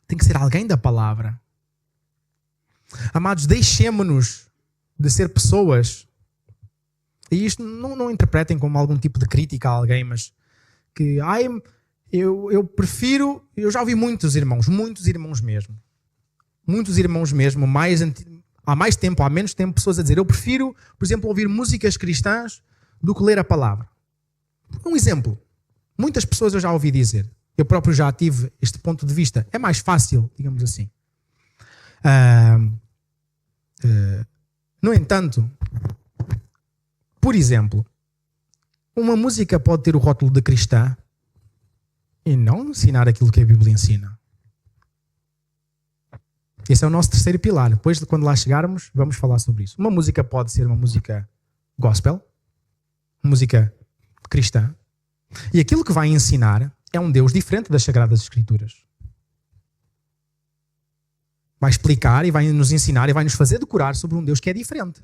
tem que ser alguém da palavra. Amados, deixemo-nos de ser pessoas. E isto não interpretem como algum tipo de crítica a alguém, mas que eu prefiro. Eu já ouvi muitos irmãos mesmo. Muitos irmãos mesmo, há mais tempo, há menos tempo, pessoas a dizer: eu prefiro, por exemplo, ouvir músicas cristãs do que ler a palavra. Um exemplo. Muitas pessoas eu já ouvi dizer. Eu próprio já tive este ponto de vista. É mais fácil, digamos assim. No entanto, por exemplo, uma música pode ter o rótulo de cristã e não ensinar aquilo que a Bíblia ensina. Esse é o nosso terceiro pilar. Depois, quando lá chegarmos, vamos falar sobre isso. Uma música pode ser uma música gospel, música cristã, e aquilo que vai ensinar é um Deus diferente das Sagradas Escrituras. Vai explicar e vai nos ensinar e vai nos fazer decorar sobre um Deus que é diferente.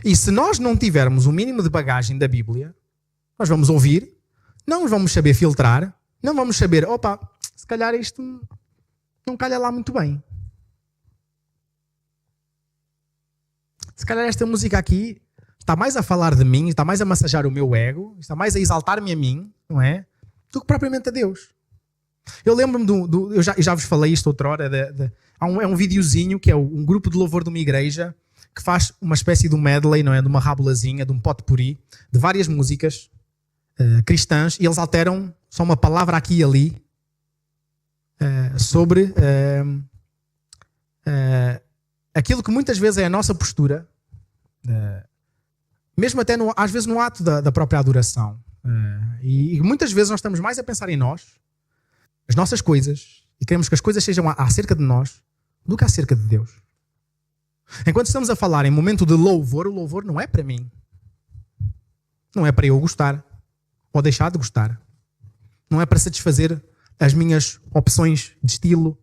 E se nós não tivermos o mínimo de bagagem da Bíblia, nós vamos ouvir, não vamos saber filtrar, não vamos saber, se calhar isto não calha lá muito bem. Se calhar esta música aqui está mais a falar de mim, está mais a massagear o meu ego, está mais a exaltar-me a mim, não é? Do que propriamente a Deus. Eu lembro-me eu já vos falei isto outrora, é um videozinho que é um grupo de louvor de uma igreja que faz uma espécie de um medley, não é? De uma rábulazinha, de um potpourri, de várias músicas cristãs, e eles alteram só uma palavra aqui e ali sobre aquilo que muitas vezes é a nossa postura, mesmo até às vezes no ato da própria adoração. E muitas vezes nós estamos mais a pensar em nós, as nossas coisas, e queremos que as coisas sejam acerca de nós do que acerca de Deus. Enquanto estamos a falar em momento de louvor, o louvor não é para mim. Não é para eu gostar ou deixar de gostar. Não é para satisfazer as minhas opções de estilo.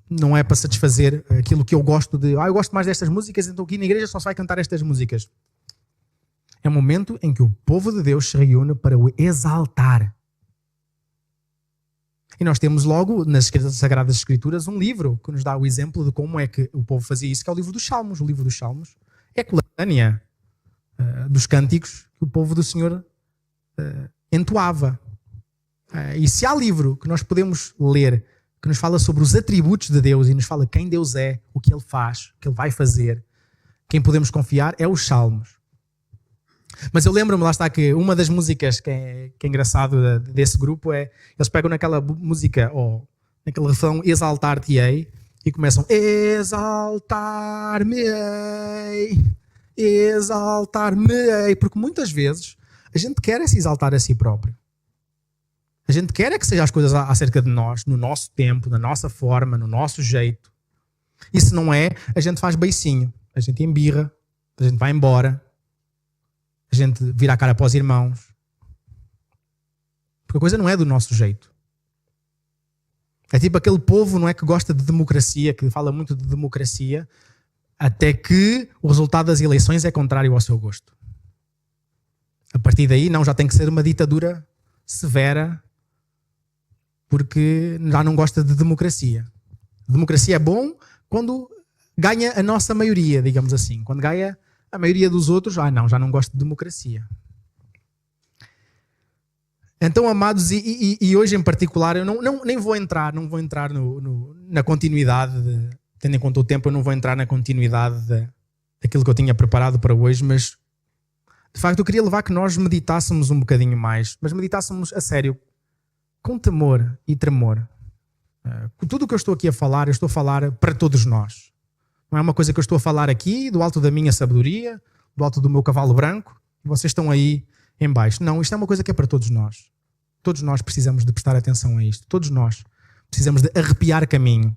Não é para satisfazer aquilo que eu gosto de... eu gosto mais destas músicas, então aqui na igreja só se vai cantar estas músicas. É um momento em que o povo de Deus se reúne para o exaltar. E nós temos logo, nas Sagradas Escrituras, um livro que nos dá o exemplo de como é que o povo fazia isso, que é o livro dos Salmos. O livro dos Salmos é a coletânea dos cânticos que o povo do Senhor entoava. E se há livro que nós podemos ler, que nos fala sobre os atributos de Deus e nos fala quem Deus é, o que Ele faz, o que Ele vai fazer, quem podemos confiar, é os Salmos. Mas eu lembro-me, lá está, que uma das músicas que é engraçado desse grupo é, eles pegam naquela música, ou naquele refrão, exaltar-te-ei, e começam, exaltar-me-ei, porque muitas vezes a gente quer se exaltar a si próprio. A gente quer que seja as coisas acerca de nós, no nosso tempo, na nossa forma, no nosso jeito. E se não é, a gente faz beicinho, a gente embirra, a gente vai embora. A gente vira a cara para os irmãos. Porque a coisa não é do nosso jeito. É tipo aquele povo, não é, que gosta de democracia, que fala muito de democracia, até que o resultado das eleições é contrário ao seu gosto. A partir daí, já tem que ser uma ditadura severa, porque já não gosta de democracia. Democracia é bom quando ganha a nossa maioria, digamos assim. Quando ganha a maioria dos outros, já não gosto de democracia. Então, amados, e hoje em particular, eu nem vou entrar na continuidade, tendo em conta o tempo, eu não vou entrar na continuidade daquilo que eu tinha preparado para hoje, mas de facto eu queria levar que nós meditássemos um bocadinho mais, mas meditássemos a sério, com temor e tremor. Tudo o que eu estou aqui a falar, eu estou a falar para todos nós. Não é uma coisa que eu estou a falar aqui do alto da minha sabedoria, do alto do meu cavalo branco, e vocês estão aí em baixo. Não, isto é uma coisa que é para todos nós. Todos nós precisamos de prestar atenção a isto. Todos nós precisamos de arrepiar caminho.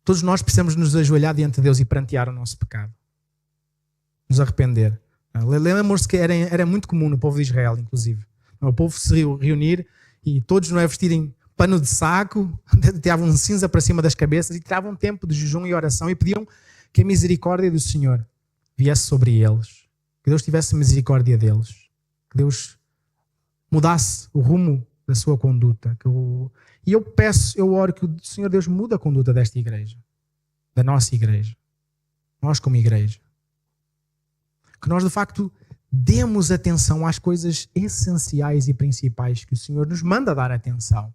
Todos nós precisamos nos ajoelhar diante de Deus e prantear o nosso pecado. Nos arrepender. Lembram-se que era muito comum no povo de Israel, inclusive. O povo se reunir e todos, não é, vestirem pano de saco, tiravam um cinza para cima das cabeças e tiravam um tempo de jejum e oração e pediam que a misericórdia do Senhor viesse sobre eles. Que Deus tivesse misericórdia deles. Que Deus mudasse o rumo da sua conduta. E eu peço, eu oro que o Senhor Deus mude a conduta desta igreja. Da nossa igreja. Nós como igreja. Que nós de facto demos atenção às coisas essenciais e principais que o Senhor nos manda dar atenção.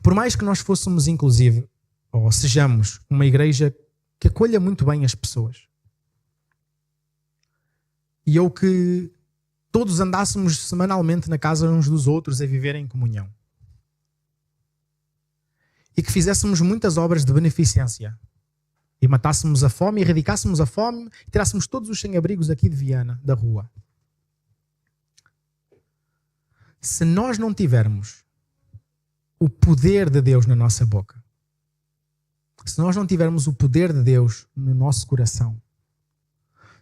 Por mais que nós fôssemos inclusive, ou sejamos uma igreja que acolha muito bem as pessoas. E eu que todos andássemos semanalmente na casa uns dos outros a viver em comunhão. E que fizéssemos muitas obras de beneficência. E matássemos a fome, erradicássemos a fome e tirássemos todos os sem-abrigos aqui de Viana, da rua. Se nós não tivermos o poder de Deus na nossa boca, se nós não tivermos o poder de Deus no nosso coração,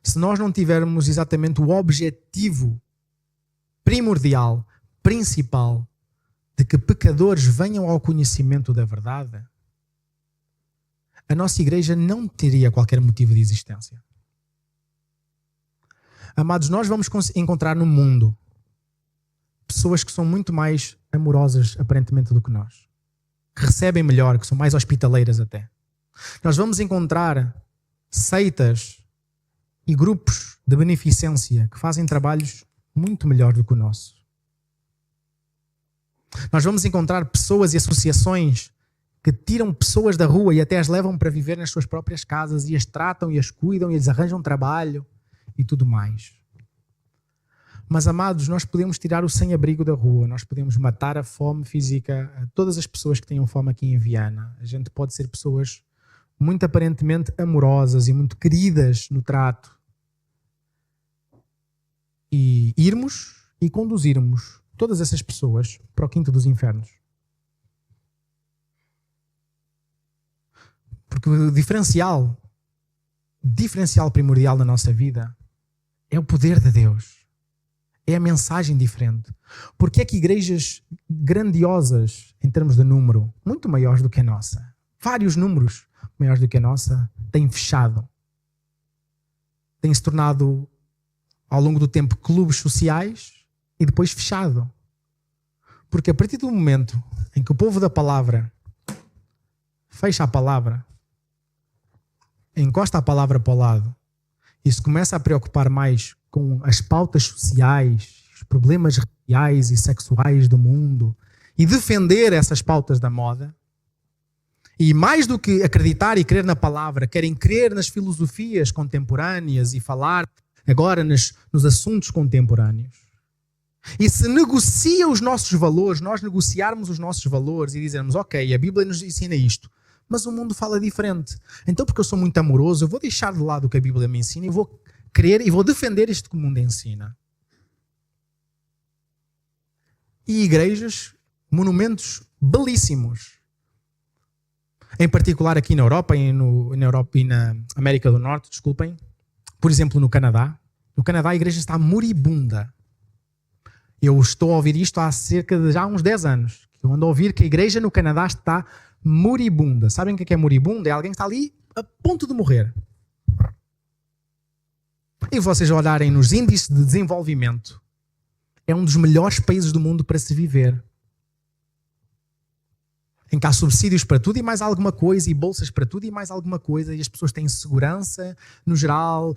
se nós não tivermos exatamente o objetivo primordial, principal, de que pecadores venham ao conhecimento da verdade, a nossa igreja não teria qualquer motivo de existência. Amados, nós vamos encontrar no mundo pessoas que são muito mais amorosas aparentemente do que nós, que recebem melhor, que são mais hospitaleiras até. Nós vamos encontrar seitas e grupos de beneficência que fazem trabalhos muito melhor do que o nosso. Nós vamos encontrar pessoas e associações que tiram pessoas da rua e até as levam para viver nas suas próprias casas e as tratam e as cuidam e lhes arranjam trabalho e tudo mais. Mas, amados, nós podemos tirar o sem-abrigo da rua, nós podemos matar a fome física a todas as pessoas que tenham fome aqui em Viana. A gente pode ser pessoas muito aparentemente amorosas e muito queridas no trato. E irmos e conduzirmos todas essas pessoas para o quinto dos infernos. Porque o diferencial primordial da nossa vida é o poder de Deus. É a mensagem diferente. Porque é que igrejas grandiosas, em termos de número, muito maiores do que a nossa, vários números maiores do que a nossa, têm fechado? Têm se tornado, ao longo do tempo, clubes sociais e depois fechado. Porque a partir do momento em que o povo da palavra fecha a palavra, encosta a palavra para o lado e se começa a preocupar mais com as pautas sociais, os problemas raciais e sexuais do mundo e defender essas pautas da moda, e mais do que acreditar e crer na palavra, querem crer nas filosofias contemporâneas e falar agora nos assuntos contemporâneos. E se negocia os nossos valores, nós negociarmos os nossos valores e dizermos, ok, a Bíblia nos ensina isto, mas o mundo fala diferente. Então, porque eu sou muito amoroso, eu vou deixar de lado o que a Bíblia me ensina e vou querer e vou defender isto que o mundo ensina. E igrejas, monumentos belíssimos. Em particular aqui na Europa e na América do Norte, desculpem. Por exemplo, no Canadá. No Canadá a igreja está moribunda. Eu estou a ouvir isto há cerca de já uns 10 anos. Eu ando a ouvir que a igreja no Canadá está moribunda. Sabem o que é moribunda? É alguém que está ali a ponto de morrer. E vocês olharem nos índices de desenvolvimento, é um dos melhores países do mundo para se viver. Em que há subsídios para tudo e mais alguma coisa, e bolsas para tudo e mais alguma coisa, e as pessoas têm segurança, no geral,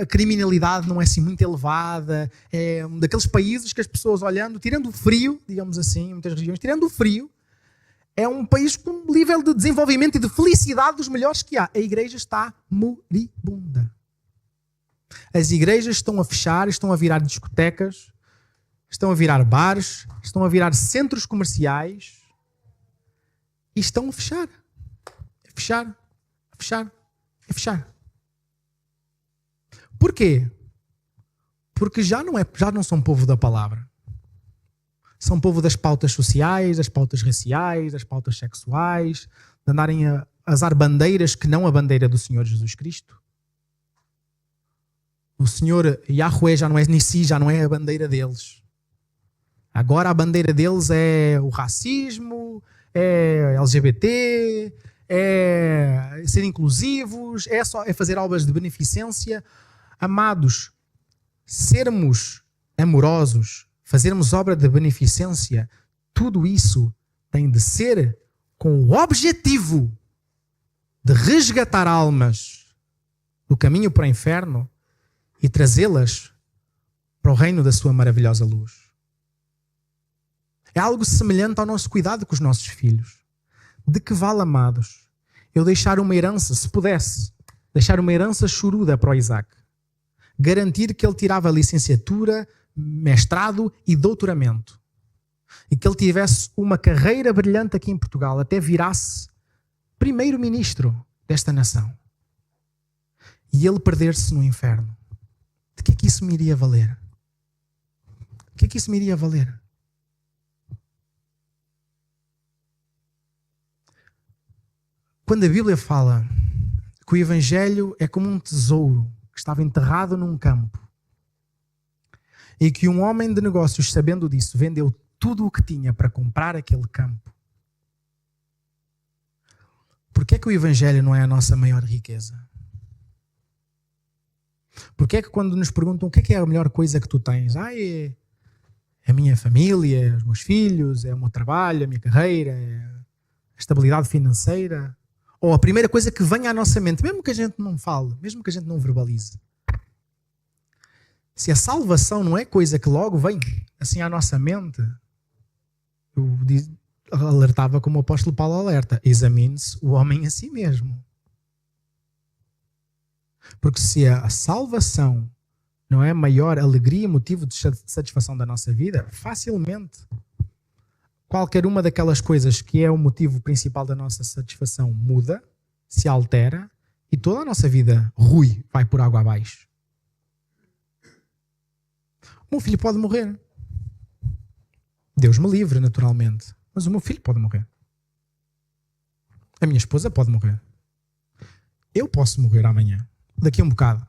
a criminalidade não é assim muito elevada, é um daqueles países que as pessoas olhando, tirando o frio, digamos assim, em muitas regiões, tirando o frio, é um país com um nível de desenvolvimento e de felicidade dos melhores que há. A igreja está moribunda. As igrejas estão a fechar, estão a virar discotecas, estão a virar bares, estão a virar centros comerciais e estão a fechar. A fechar, a fechar, a fechar. Porquê? Porque já não são povo da palavra. São povo das pautas sociais, das pautas raciais, das pautas sexuais, de andarem a azar bandeiras que não a bandeira do Senhor Jesus Cristo. O Senhor Yahweh já não é Nissi, já não é a bandeira deles. Agora a bandeira deles é o racismo, é LGBT, é ser inclusivos, é fazer obras de beneficência. Amados, sermos amorosos, fazermos obra de beneficência, tudo isso tem de ser com o objetivo de resgatar almas do caminho para o inferno e trazê-las para o reino da sua maravilhosa luz. É algo semelhante ao nosso cuidado com os nossos filhos. De que vale, amados, eu deixar uma herança, se pudesse, deixar uma herança choruda para o Isaac, garantir que ele tirava licenciatura, mestrado e doutoramento, e que ele tivesse uma carreira brilhante aqui em Portugal, até virasse primeiro-ministro desta nação, e ele perder-se no inferno? De que é que isso me iria valer? De que é que isso me iria valer? Quando a Bíblia fala que o Evangelho é como um tesouro que estava enterrado num campo e que um homem de negócios, sabendo disso, vendeu tudo o que tinha para comprar aquele campo, por que é que o Evangelho não é a nossa maior riqueza? Por que é que quando nos perguntam o que é a melhor coisa que tu tens? É a minha família, os meus filhos, é o meu trabalho, a minha carreira, é a estabilidade financeira. Ou a primeira coisa que vem à nossa mente, mesmo que a gente não fale, mesmo que a gente não verbalize. Se a salvação não é coisa que logo vem assim à nossa mente, eu alertava como o apóstolo Paulo alerta: examine-se o homem a si mesmo. Porque se a salvação não é a maior alegria e motivo de satisfação da nossa vida, facilmente qualquer uma daquelas coisas que é o motivo principal da nossa satisfação muda, se altera e toda a nossa vida rui, vai por água abaixo. O meu filho pode morrer. Deus me livre, naturalmente. Mas o meu filho pode morrer. A minha esposa pode morrer. Eu posso morrer amanhã, daqui a um bocado.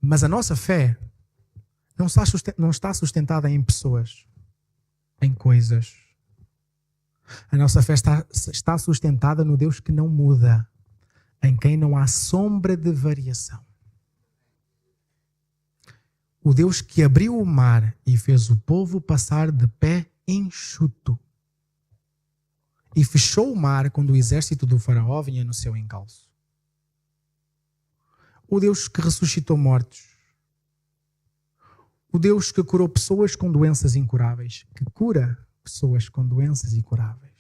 Mas a nossa fé não está sustentada em pessoas, em coisas. A nossa fé está sustentada no Deus que não muda, em quem não há sombra de variação. O Deus que abriu o mar e fez o povo passar de pé enxuto. E fechou o mar quando o exército do faraó vinha no seu encalço. O Deus que ressuscitou mortos. O Deus que curou pessoas com doenças incuráveis, que cura pessoas com doenças incuráveis.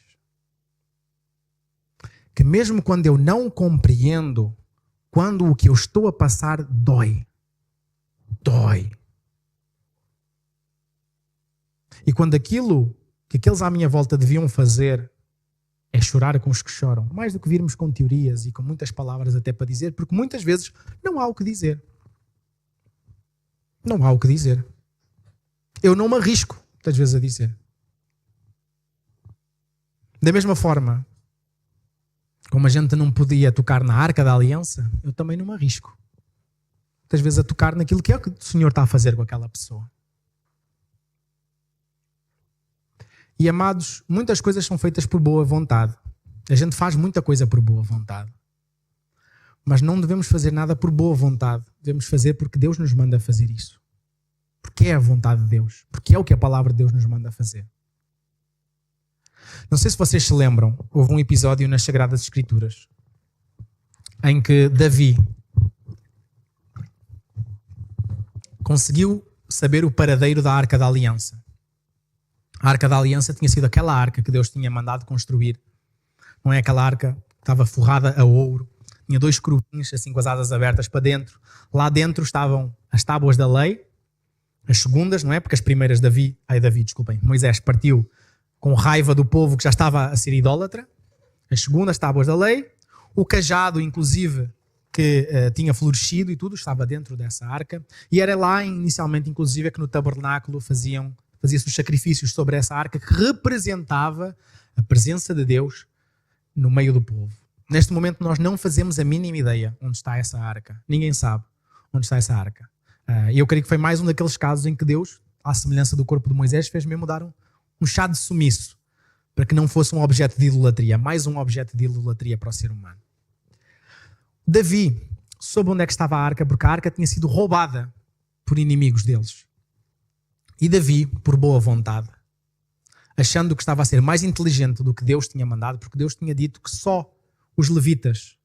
Que mesmo quando eu não compreendo, quando o que eu estou a passar dói. E quando aquilo que aqueles à minha volta deviam fazer é chorar com os que choram, mais do que virmos com teorias e com muitas palavras até para dizer, porque muitas vezes não há o que dizer. Não há o que dizer. Eu não me arrisco, muitas vezes, a dizer. Da mesma forma, como a gente não podia tocar na Arca da Aliança, eu também não me arrisco, muitas vezes, a tocar naquilo que é o que o Senhor está a fazer com aquela pessoa. E, amados, muitas coisas são feitas por boa vontade. A gente faz muita coisa por boa vontade. Mas não devemos fazer nada por boa vontade. Devemos fazer porque Deus nos manda fazer isso. Porque é a vontade de Deus. Porque é o que a palavra de Deus nos manda fazer. Não sei se vocês se lembram, houve um episódio nas Sagradas Escrituras em que Davi conseguiu saber o paradeiro da Arca da Aliança. A Arca da Aliança tinha sido aquela arca que Deus tinha mandado construir. Não é aquela arca que estava forrada a ouro. Tinha 2 querubins assim com as asas abertas para dentro. Lá dentro estavam as tábuas da lei. As segundas, não é? Porque as primeiras Moisés partiu com raiva do povo que já estava a ser idólatra. As segundas tábuas da lei. O cajado, inclusive, que tinha florescido e tudo, estava dentro dessa arca. E era lá, inicialmente, inclusive, que no tabernáculo fazia-se os sacrifícios sobre essa arca que representava a presença de Deus no meio do povo. Neste momento nós não fazemos a mínima ideia onde está essa arca. Ninguém sabe onde está essa arca. Eu creio que foi mais um daqueles casos em que Deus, à semelhança do corpo de Moisés, fez mesmo dar um chá de sumiço, para que não fosse um objeto de idolatria, mais um objeto de idolatria para o ser humano. Davi soube onde é que estava a arca, porque a arca tinha sido roubada por inimigos deles. E Davi, por boa vontade, achando que estava a ser mais inteligente do que Deus tinha mandado, porque Deus tinha dito que só os levitas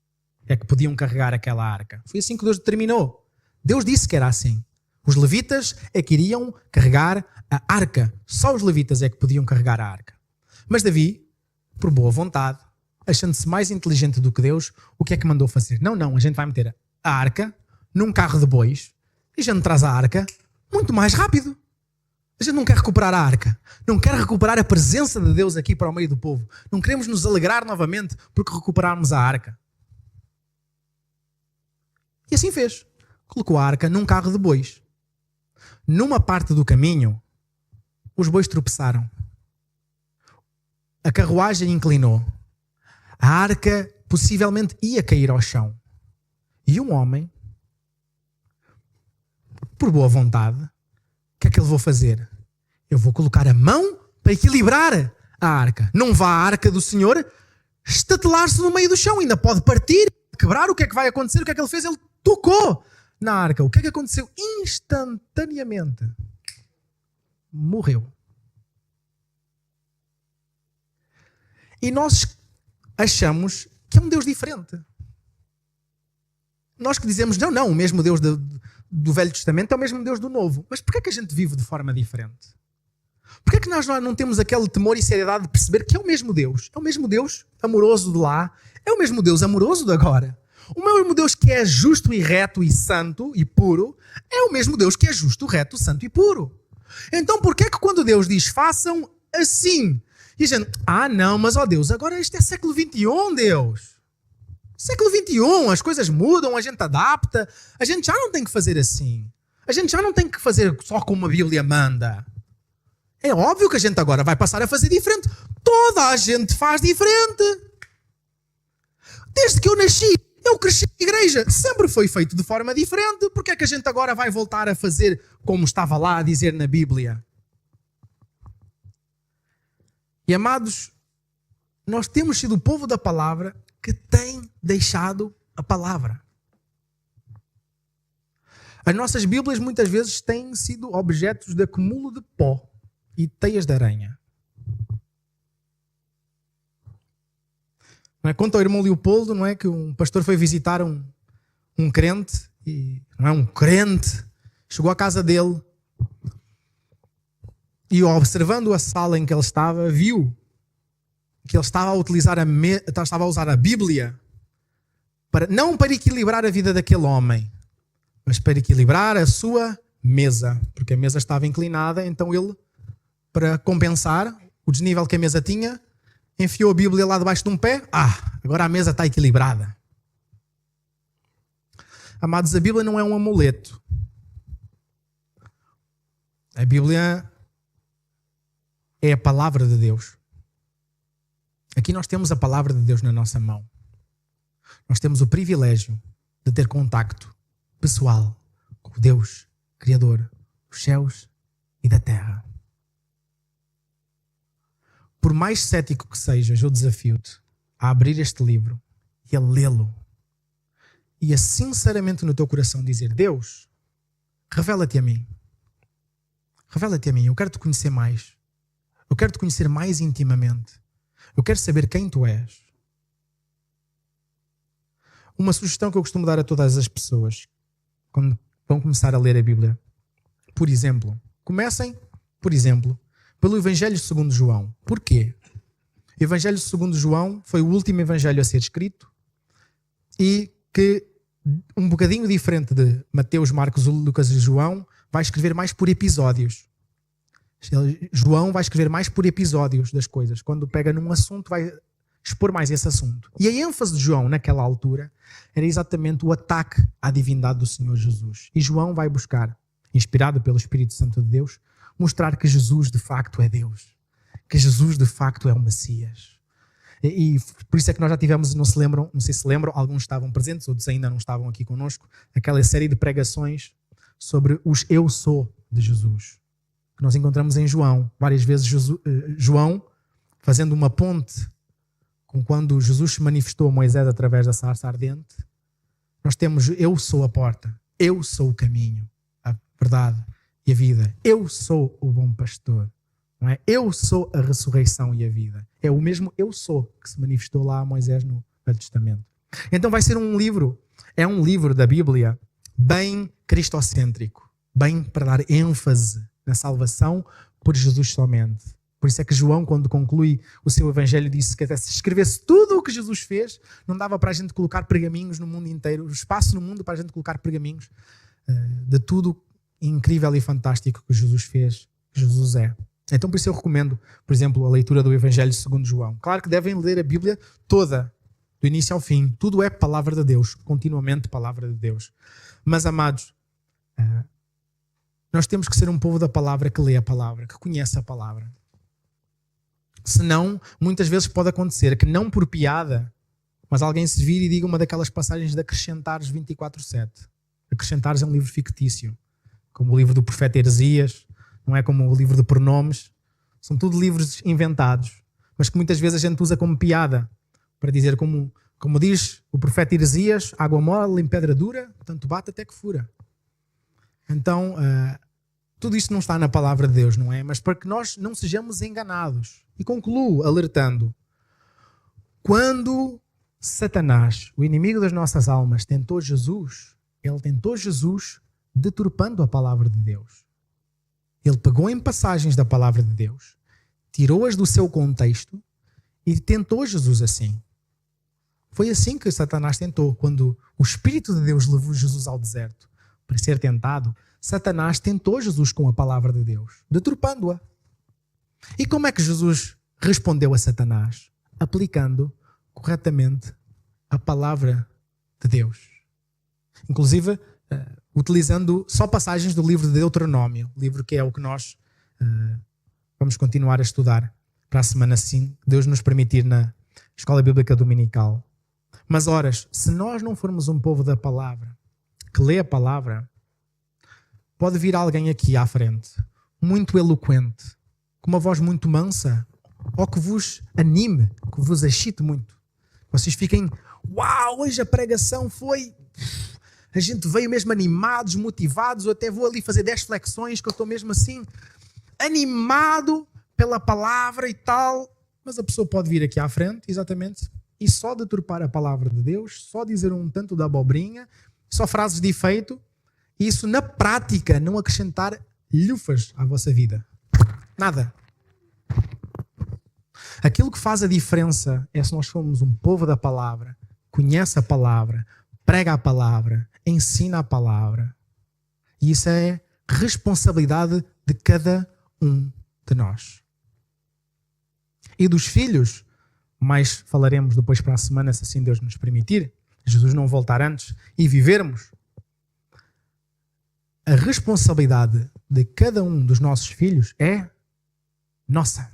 é que podiam carregar aquela arca. Foi assim que Deus determinou. Deus disse que era assim. Os levitas é que iriam carregar a arca. Só os levitas é que podiam carregar a arca. Mas Davi, por boa vontade, achando-se mais inteligente do que Deus, o que é que mandou fazer? Não, a gente vai meter a arca num carro de bois e a gente traz a arca muito mais rápido. A gente não quer recuperar a arca. Não quer recuperar a presença de Deus aqui para o meio do povo. Não queremos nos alegrar novamente porque recuperarmos a arca. E assim fez. Colocou a arca num carro de bois. Numa parte do caminho, os bois tropeçaram. A carruagem inclinou. A arca possivelmente ia cair ao chão. E um homem, por boa vontade, o que é que ele vou fazer? Eu vou colocar a mão para equilibrar a arca. Não vá a arca do Senhor estatelar-se no meio do chão. Ainda pode partir, quebrar. O que é que vai acontecer? O que é que ele fez? Ele tocou na arca. O que é que aconteceu? Instantaneamente morreu. E nós achamos que é um Deus diferente. Nós que dizemos, não, o mesmo Deus do Velho Testamento é o mesmo Deus do Novo. Mas porquê é que a gente vive de forma diferente? Porquê é que nós não temos aquele temor e seriedade de perceber que é o mesmo Deus? É o mesmo Deus amoroso de lá, é o mesmo Deus amoroso de agora. O mesmo Deus que é justo e reto e santo e puro, é o mesmo Deus que é justo, reto, santo e puro. Então porquê é que quando Deus diz façam assim, e a gente, não, mas ó Deus, agora isto é século XXI, Deus. Século XXI, as coisas mudam, a gente adapta, a gente já não tem que fazer assim. A gente já não tem que fazer só como a Bíblia manda. É óbvio que a gente agora vai passar a fazer diferente. Toda a gente faz diferente. Desde que eu nasci, eu cresci na igreja, sempre foi feito de forma diferente. Porque é que a gente agora vai voltar a fazer como estava lá a dizer na Bíblia? E amados, nós temos sido o povo da palavra que tem deixado a palavra. As nossas Bíblias muitas vezes têm sido objetos de acúmulo de pó e teias de aranha. Não é? Conta ao irmão Leopoldo, não é, que um pastor foi visitar um crente, e não é um crente, chegou à casa dele e observando a sala em que ele estava, viu que ele estava a utilizar estava a usar a Bíblia não para equilibrar a vida daquele homem, mas para equilibrar a sua mesa, porque a mesa estava inclinada, então ele, para compensar o desnível que a mesa tinha, enfiou a Bíblia lá debaixo de um pé. Agora a mesa está equilibrada. Amados, a Bíblia não é um amuleto. A Bíblia é a palavra de Deus. Aqui nós temos a palavra de Deus na nossa mão. Nós temos o privilégio de ter contacto pessoal com Deus, Criador dos céus e da terra. Por mais cético que sejas, eu desafio-te a abrir este livro e a lê-lo. E a sinceramente no teu coração dizer, Deus, revela-te a mim. Revela-te a mim, eu quero te conhecer mais. Eu quero te conhecer mais intimamente. Eu quero saber quem tu és. Uma sugestão que eu costumo dar a todas as pessoas quando vão começar a ler a Bíblia. Por exemplo, comecem, pelo Evangelho segundo João. Porquê? O Evangelho segundo João foi o último evangelho a ser escrito e que, um bocadinho diferente de Mateus, Marcos, Lucas e João, vai escrever mais por episódios. João vai escrever mais por episódios das coisas. Quando pega num assunto, vai expor mais esse assunto. E a ênfase de João, naquela altura, era exatamente o ataque à divindade do Senhor Jesus. E João vai buscar, inspirado pelo Espírito Santo de Deus, mostrar que Jesus de facto é Deus. Que Jesus de facto é o Messias. E por isso é que nós já tivemos, não sei se lembram, alguns estavam presentes, outros ainda não estavam aqui connosco, aquela série de pregações sobre os eu sou de Jesus. que nós encontramos em João. Várias vezes João, fazendo uma ponte com quando Jesus se manifestou a Moisés através da sarça ardente, nós temos: eu sou a porta, eu sou o caminho, a verdade e a vida. Eu sou o bom pastor. Não é? Eu sou a ressurreição e a vida. É o mesmo eu sou que se manifestou lá a Moisés no Velho Testamento. Então vai ser um livro, é um livro da Bíblia bem cristocêntrico, bem para dar ênfase na salvação por Jesus somente. Por isso é que João, quando conclui o seu evangelho, disse que até se escrevesse tudo o que Jesus fez, não dava para a gente colocar pergaminhos no mundo inteiro, espaço no mundo para a gente colocar pergaminhos de tudo incrível e fantástico que Jesus fez, que Jesus é. Então por isso eu recomendo, por exemplo, a leitura do Evangelho segundo João. Claro que devem ler a Bíblia toda, do início ao fim. Tudo é palavra de Deus, continuamente palavra de Deus. Mas, amados, nós temos que ser um povo da palavra que lê a palavra, que conhece a palavra. Senão, muitas vezes pode acontecer que não por piada, mas alguém se vire e diga uma daquelas passagens de Acrescentares 24/7. Acrescentares é um livro fictício, como o livro do profeta Heresias, não é como o livro de pronomes. São tudo livros inventados, mas que muitas vezes a gente usa como piada, para dizer como diz o profeta Heresias: água mole em pedra dura, tanto bate até que fura. Então, tudo isto não está na palavra de Deus, não é? Mas para que nós não sejamos enganados. E concluo alertando: quando Satanás, o inimigo das nossas almas, tentou Jesus, ele tentou Jesus deturpando a palavra de Deus. Ele pegou em passagens da palavra de Deus, tirou-as do seu contexto e tentou Jesus assim. Foi assim que Satanás tentou. Quando o Espírito de Deus levou Jesus ao deserto para ser tentado, Satanás tentou Jesus com a palavra de Deus, deturpando-a. E como é que Jesus respondeu a Satanás? Aplicando corretamente a palavra de Deus. Inclusive, utilizando só passagens do livro de Deuteronômio, livro que é o que nós vamos continuar a estudar para a semana, sim, Deus nos permitir, na Escola Bíblica Dominical. Mas, horas, se nós não formos um povo da palavra, que lê a palavra, pode vir alguém aqui à frente, muito eloquente, com uma voz muito mansa, ou que vos anime, que vos excite muito. Vocês fiquem: uau, hoje a pregação foi... A gente veio mesmo animados, motivados, eu até vou ali fazer 10 flexões, que eu estou mesmo assim, animado pela palavra e tal. Mas a pessoa pode vir aqui à frente, exatamente, e só deturpar a palavra de Deus, só dizer um tanto de abobrinha, só frases de efeito, e isso na prática não acrescentar lufas à vossa vida. Nada. Aquilo que faz a diferença é se nós formos um povo da palavra, conhece a palavra, prega a palavra, ensina a palavra. E isso é responsabilidade de cada um de nós. E dos filhos, mais falaremos depois para a semana, se assim Deus nos permitir, Jesus não voltar antes, e vivermos. A responsabilidade de cada um dos nossos filhos é nossa.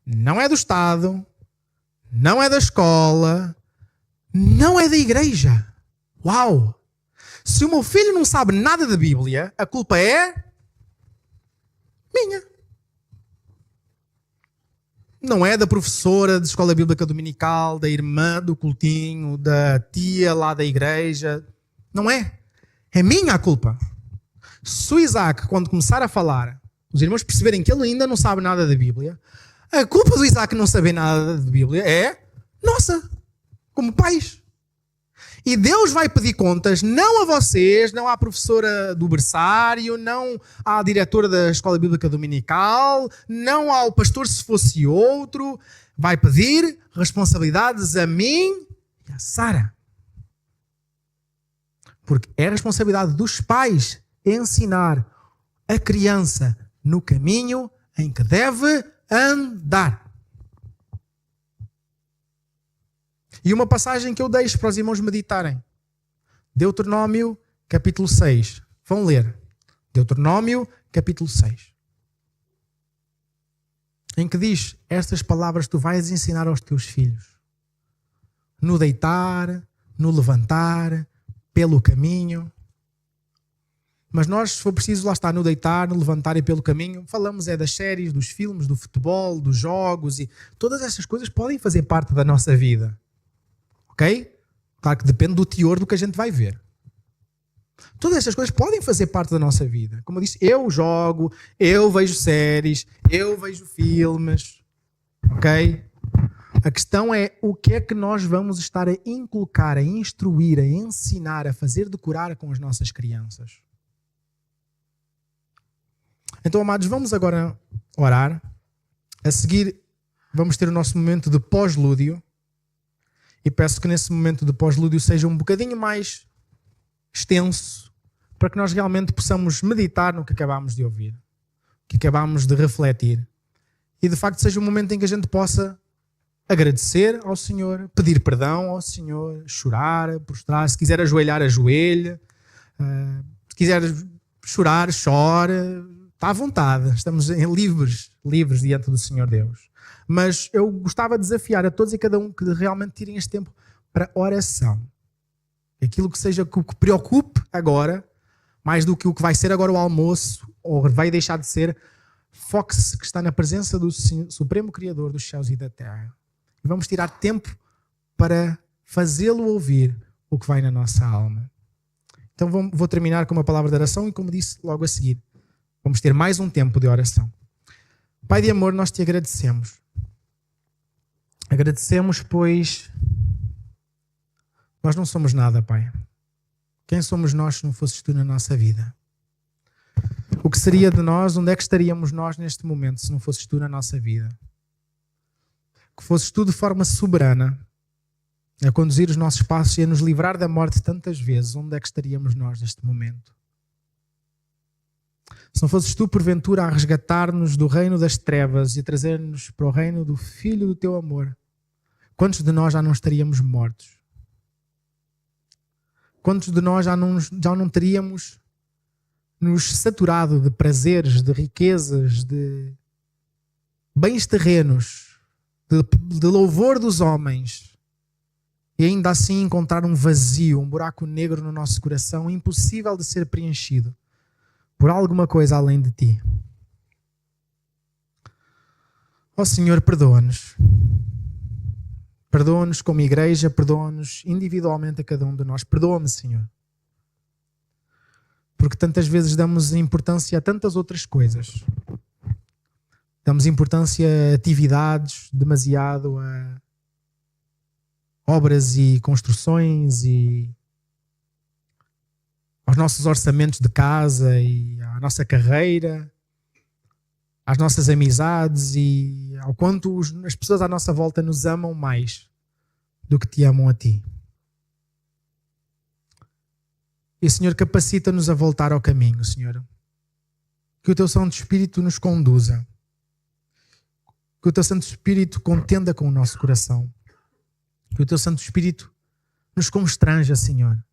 Não é do Estado, não é da escola, não é da igreja. Uau! Se o meu filho não sabe nada da Bíblia, a culpa é minha. Não é da professora de escola bíblica dominical, da irmã do cultinho, da tia lá da igreja. Não é. É minha a culpa. Se o Isaac, quando começar a falar, os irmãos perceberem que ele ainda não sabe nada da Bíblia, a culpa do Isaac não saber nada da Bíblia é nossa, como pais. E Deus vai pedir contas não a vocês, não à professora do berçário, não à diretora da escola bíblica dominical, não ao pastor se fosse outro. Vai pedir responsabilidades a mim e a Sara. Porque é a responsabilidade dos pais ensinar a criança no caminho em que deve andar. E uma passagem que eu deixo para os irmãos meditarem. Deuteronômio, capítulo 6. Vão ler. Deuteronômio, capítulo 6. Em que diz: estas palavras tu vais ensinar aos teus filhos. No deitar, no levantar, pelo caminho. Mas nós, se for preciso, lá está, no deitar, no levantar e pelo caminho, falamos das séries, dos filmes, do futebol, dos jogos, e todas essas coisas podem fazer parte da nossa vida. Ok? Claro que depende do teor do que a gente vai ver. Todas estas coisas podem fazer parte da nossa vida. Como eu disse, eu jogo, eu vejo séries, eu vejo filmes. Ok? A questão é o que é que nós vamos estar a inculcar, a instruir, a ensinar, a fazer decorar com as nossas crianças. Então, amados, vamos agora orar. A seguir, vamos ter o nosso momento de pós-lúdio. E peço que nesse momento de pós-lúdio seja um bocadinho mais extenso, para que nós realmente possamos meditar no que acabámos de ouvir, que acabámos de refletir. E de facto seja um momento em que a gente possa agradecer ao Senhor, pedir perdão ao Senhor, chorar, prostrar. Se quiser ajoelhar, ajoelha. Se quiser chorar, chora. Está à vontade. Estamos livres diante do Senhor Deus. Mas eu gostava de desafiar a todos e cada um que realmente tirem este tempo para oração. Aquilo que seja que o que preocupe agora, mais do que o que vai ser agora o almoço, ou vai deixar de ser, foque-se que está na presença do Supremo Criador dos céus e da terra. E vamos tirar tempo para fazê-lo ouvir o que vai na nossa alma. Então vou terminar com uma palavra de oração e, como disse, logo a seguir, vamos ter mais um tempo de oração. Pai de amor, nós te agradecemos. Agradecemos, pois nós não somos nada, Pai. Quem somos nós se não fosses tu na nossa vida? O que seria de nós? Onde é que estaríamos nós neste momento se não fosses tu na nossa vida? Que fosses tu de forma soberana a conduzir os nossos passos e a nos livrar da morte tantas vezes. Onde é que estaríamos nós neste momento? Se não fosses tu, porventura, a resgatar-nos do reino das trevas e a trazer-nos para o reino do Filho do teu amor, quantos de nós já não estaríamos mortos? Quantos de nós já não teríamos nos saturado de prazeres, de riquezas, de bens terrenos, de louvor dos homens, e ainda assim encontrar um vazio, um buraco negro no nosso coração, impossível de ser preenchido por alguma coisa além de ti? Ó Senhor, perdoa-nos. Perdoa-nos como igreja, perdoa-nos individualmente a cada um de nós. Perdoa-me, Senhor. Porque tantas vezes damos importância a tantas outras coisas. Damos importância a atividades, demasiado a obras e construções e aos nossos orçamentos de casa e à nossa carreira, às nossas amizades e ao quanto as pessoas à nossa volta nos amam mais do que te amam a ti. E, Senhor, capacita-nos a voltar ao caminho, Senhor. Que o Teu Santo Espírito nos conduza. Que o Teu Santo Espírito contenda com o nosso coração. Que o Teu Santo Espírito nos constranja, Senhor.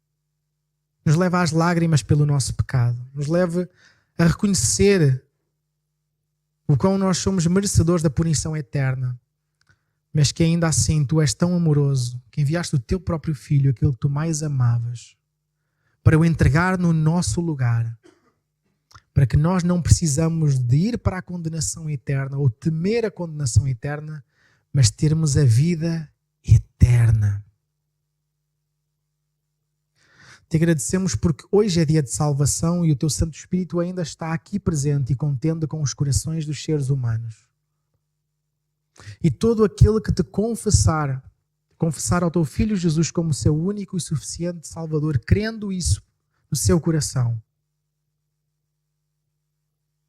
Nos leve às lágrimas pelo nosso pecado. Nos leve a reconhecer o quão nós somos merecedores da punição eterna. Mas que ainda assim Tu és tão amoroso que enviaste o Teu próprio Filho, aquele que Tu mais amavas, para o entregar no nosso lugar, para que nós não precisamos de ir para a condenação eterna ou temer a condenação eterna, mas termos a vida eterna. Te agradecemos porque hoje é dia de salvação e o Teu Santo Espírito ainda está aqui presente e contende com os corações dos seres humanos. E todo aquele que te confessar ao Teu Filho Jesus como seu único e suficiente Salvador, crendo isso no seu coração,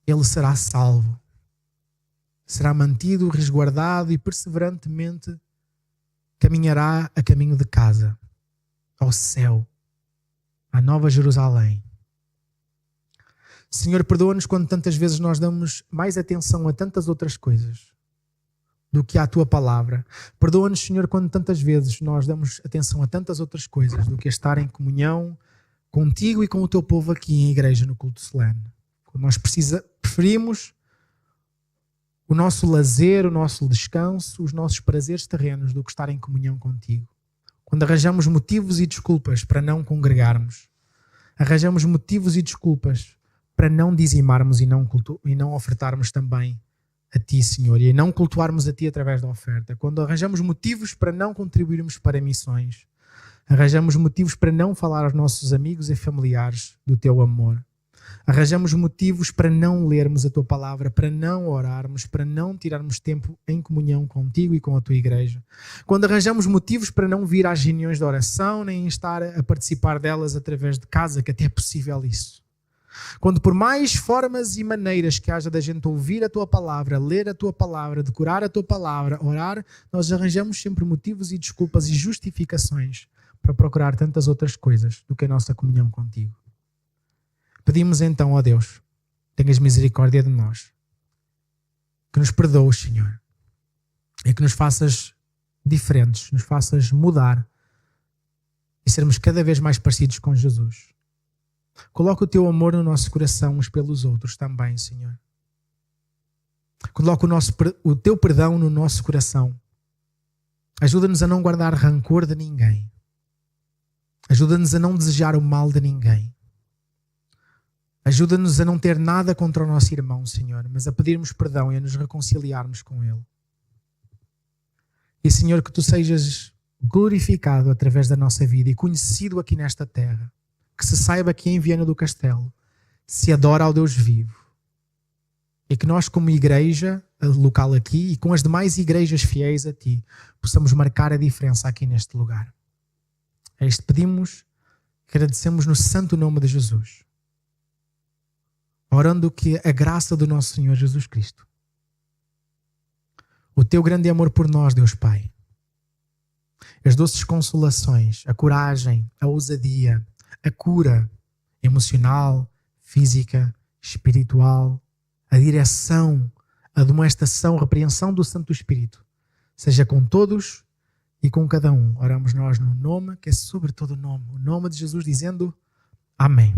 ele será salvo, será mantido, resguardado e perseverantemente caminhará a caminho de casa, ao céu, à Nova Jerusalém. Senhor, perdoa-nos quando tantas vezes nós damos mais atenção a tantas outras coisas do que à Tua palavra. Perdoa-nos, Senhor, quando tantas vezes nós damos atenção a tantas outras coisas do que a estar em comunhão contigo e com o Teu povo aqui em igreja no culto solene. Quando nós preferimos o nosso lazer, o nosso descanso, os nossos prazeres terrenos do que estar em comunhão contigo. Quando arranjamos motivos e desculpas para não congregarmos. Arranjamos motivos e desculpas para não dizimarmos e não ofertarmos também a Ti, Senhor, e não cultuarmos a Ti através da oferta. Quando arranjamos motivos para não contribuirmos para missões, arranjamos motivos para não falar aos nossos amigos e familiares do Teu amor. Arranjamos motivos para não lermos a Tua palavra, para não orarmos, para não tirarmos tempo em comunhão contigo e com a Tua igreja. Quando arranjamos motivos para não vir às reuniões de oração, nem estar a participar delas através de casa, que até é possível isso. Quando por mais formas e maneiras que haja da gente ouvir a Tua palavra, ler a Tua palavra, decorar a Tua palavra, orar, nós arranjamos sempre motivos e desculpas e justificações para procurar tantas outras coisas do que a nossa comunhão contigo. Pedimos então, ó Deus, tenhas misericórdia de nós, que nos perdoes, Senhor, e que nos faças diferentes, nos faças mudar e sermos cada vez mais parecidos com Jesus. Coloca o Teu amor no nosso coração uns pelos outros também, Senhor. Coloca o Teu perdão no nosso coração. Ajuda-nos a não guardar rancor de ninguém. Ajuda-nos a não desejar o mal de ninguém. Ajuda-nos a não ter nada contra o nosso irmão, Senhor, mas a pedirmos perdão e a nos reconciliarmos com ele. E, Senhor, que Tu sejas glorificado através da nossa vida e conhecido aqui nesta terra. Que se saiba que em Viana do Castelo se adora ao Deus vivo. E que nós, como igreja local aqui e com as demais igrejas fiéis a Ti, possamos marcar a diferença aqui neste lugar. É isto que pedimos, agradecemos no santo nome de Jesus. Orando que a graça do nosso Senhor Jesus Cristo, o Teu grande amor por nós, Deus Pai, as doces consolações, a coragem, a ousadia, a cura emocional, física, espiritual, a direção, a admoestação, a repreensão do Santo Espírito, seja com todos e com cada um. Oramos nós no nome que é sobre todo nome, o nome de Jesus, dizendo amém.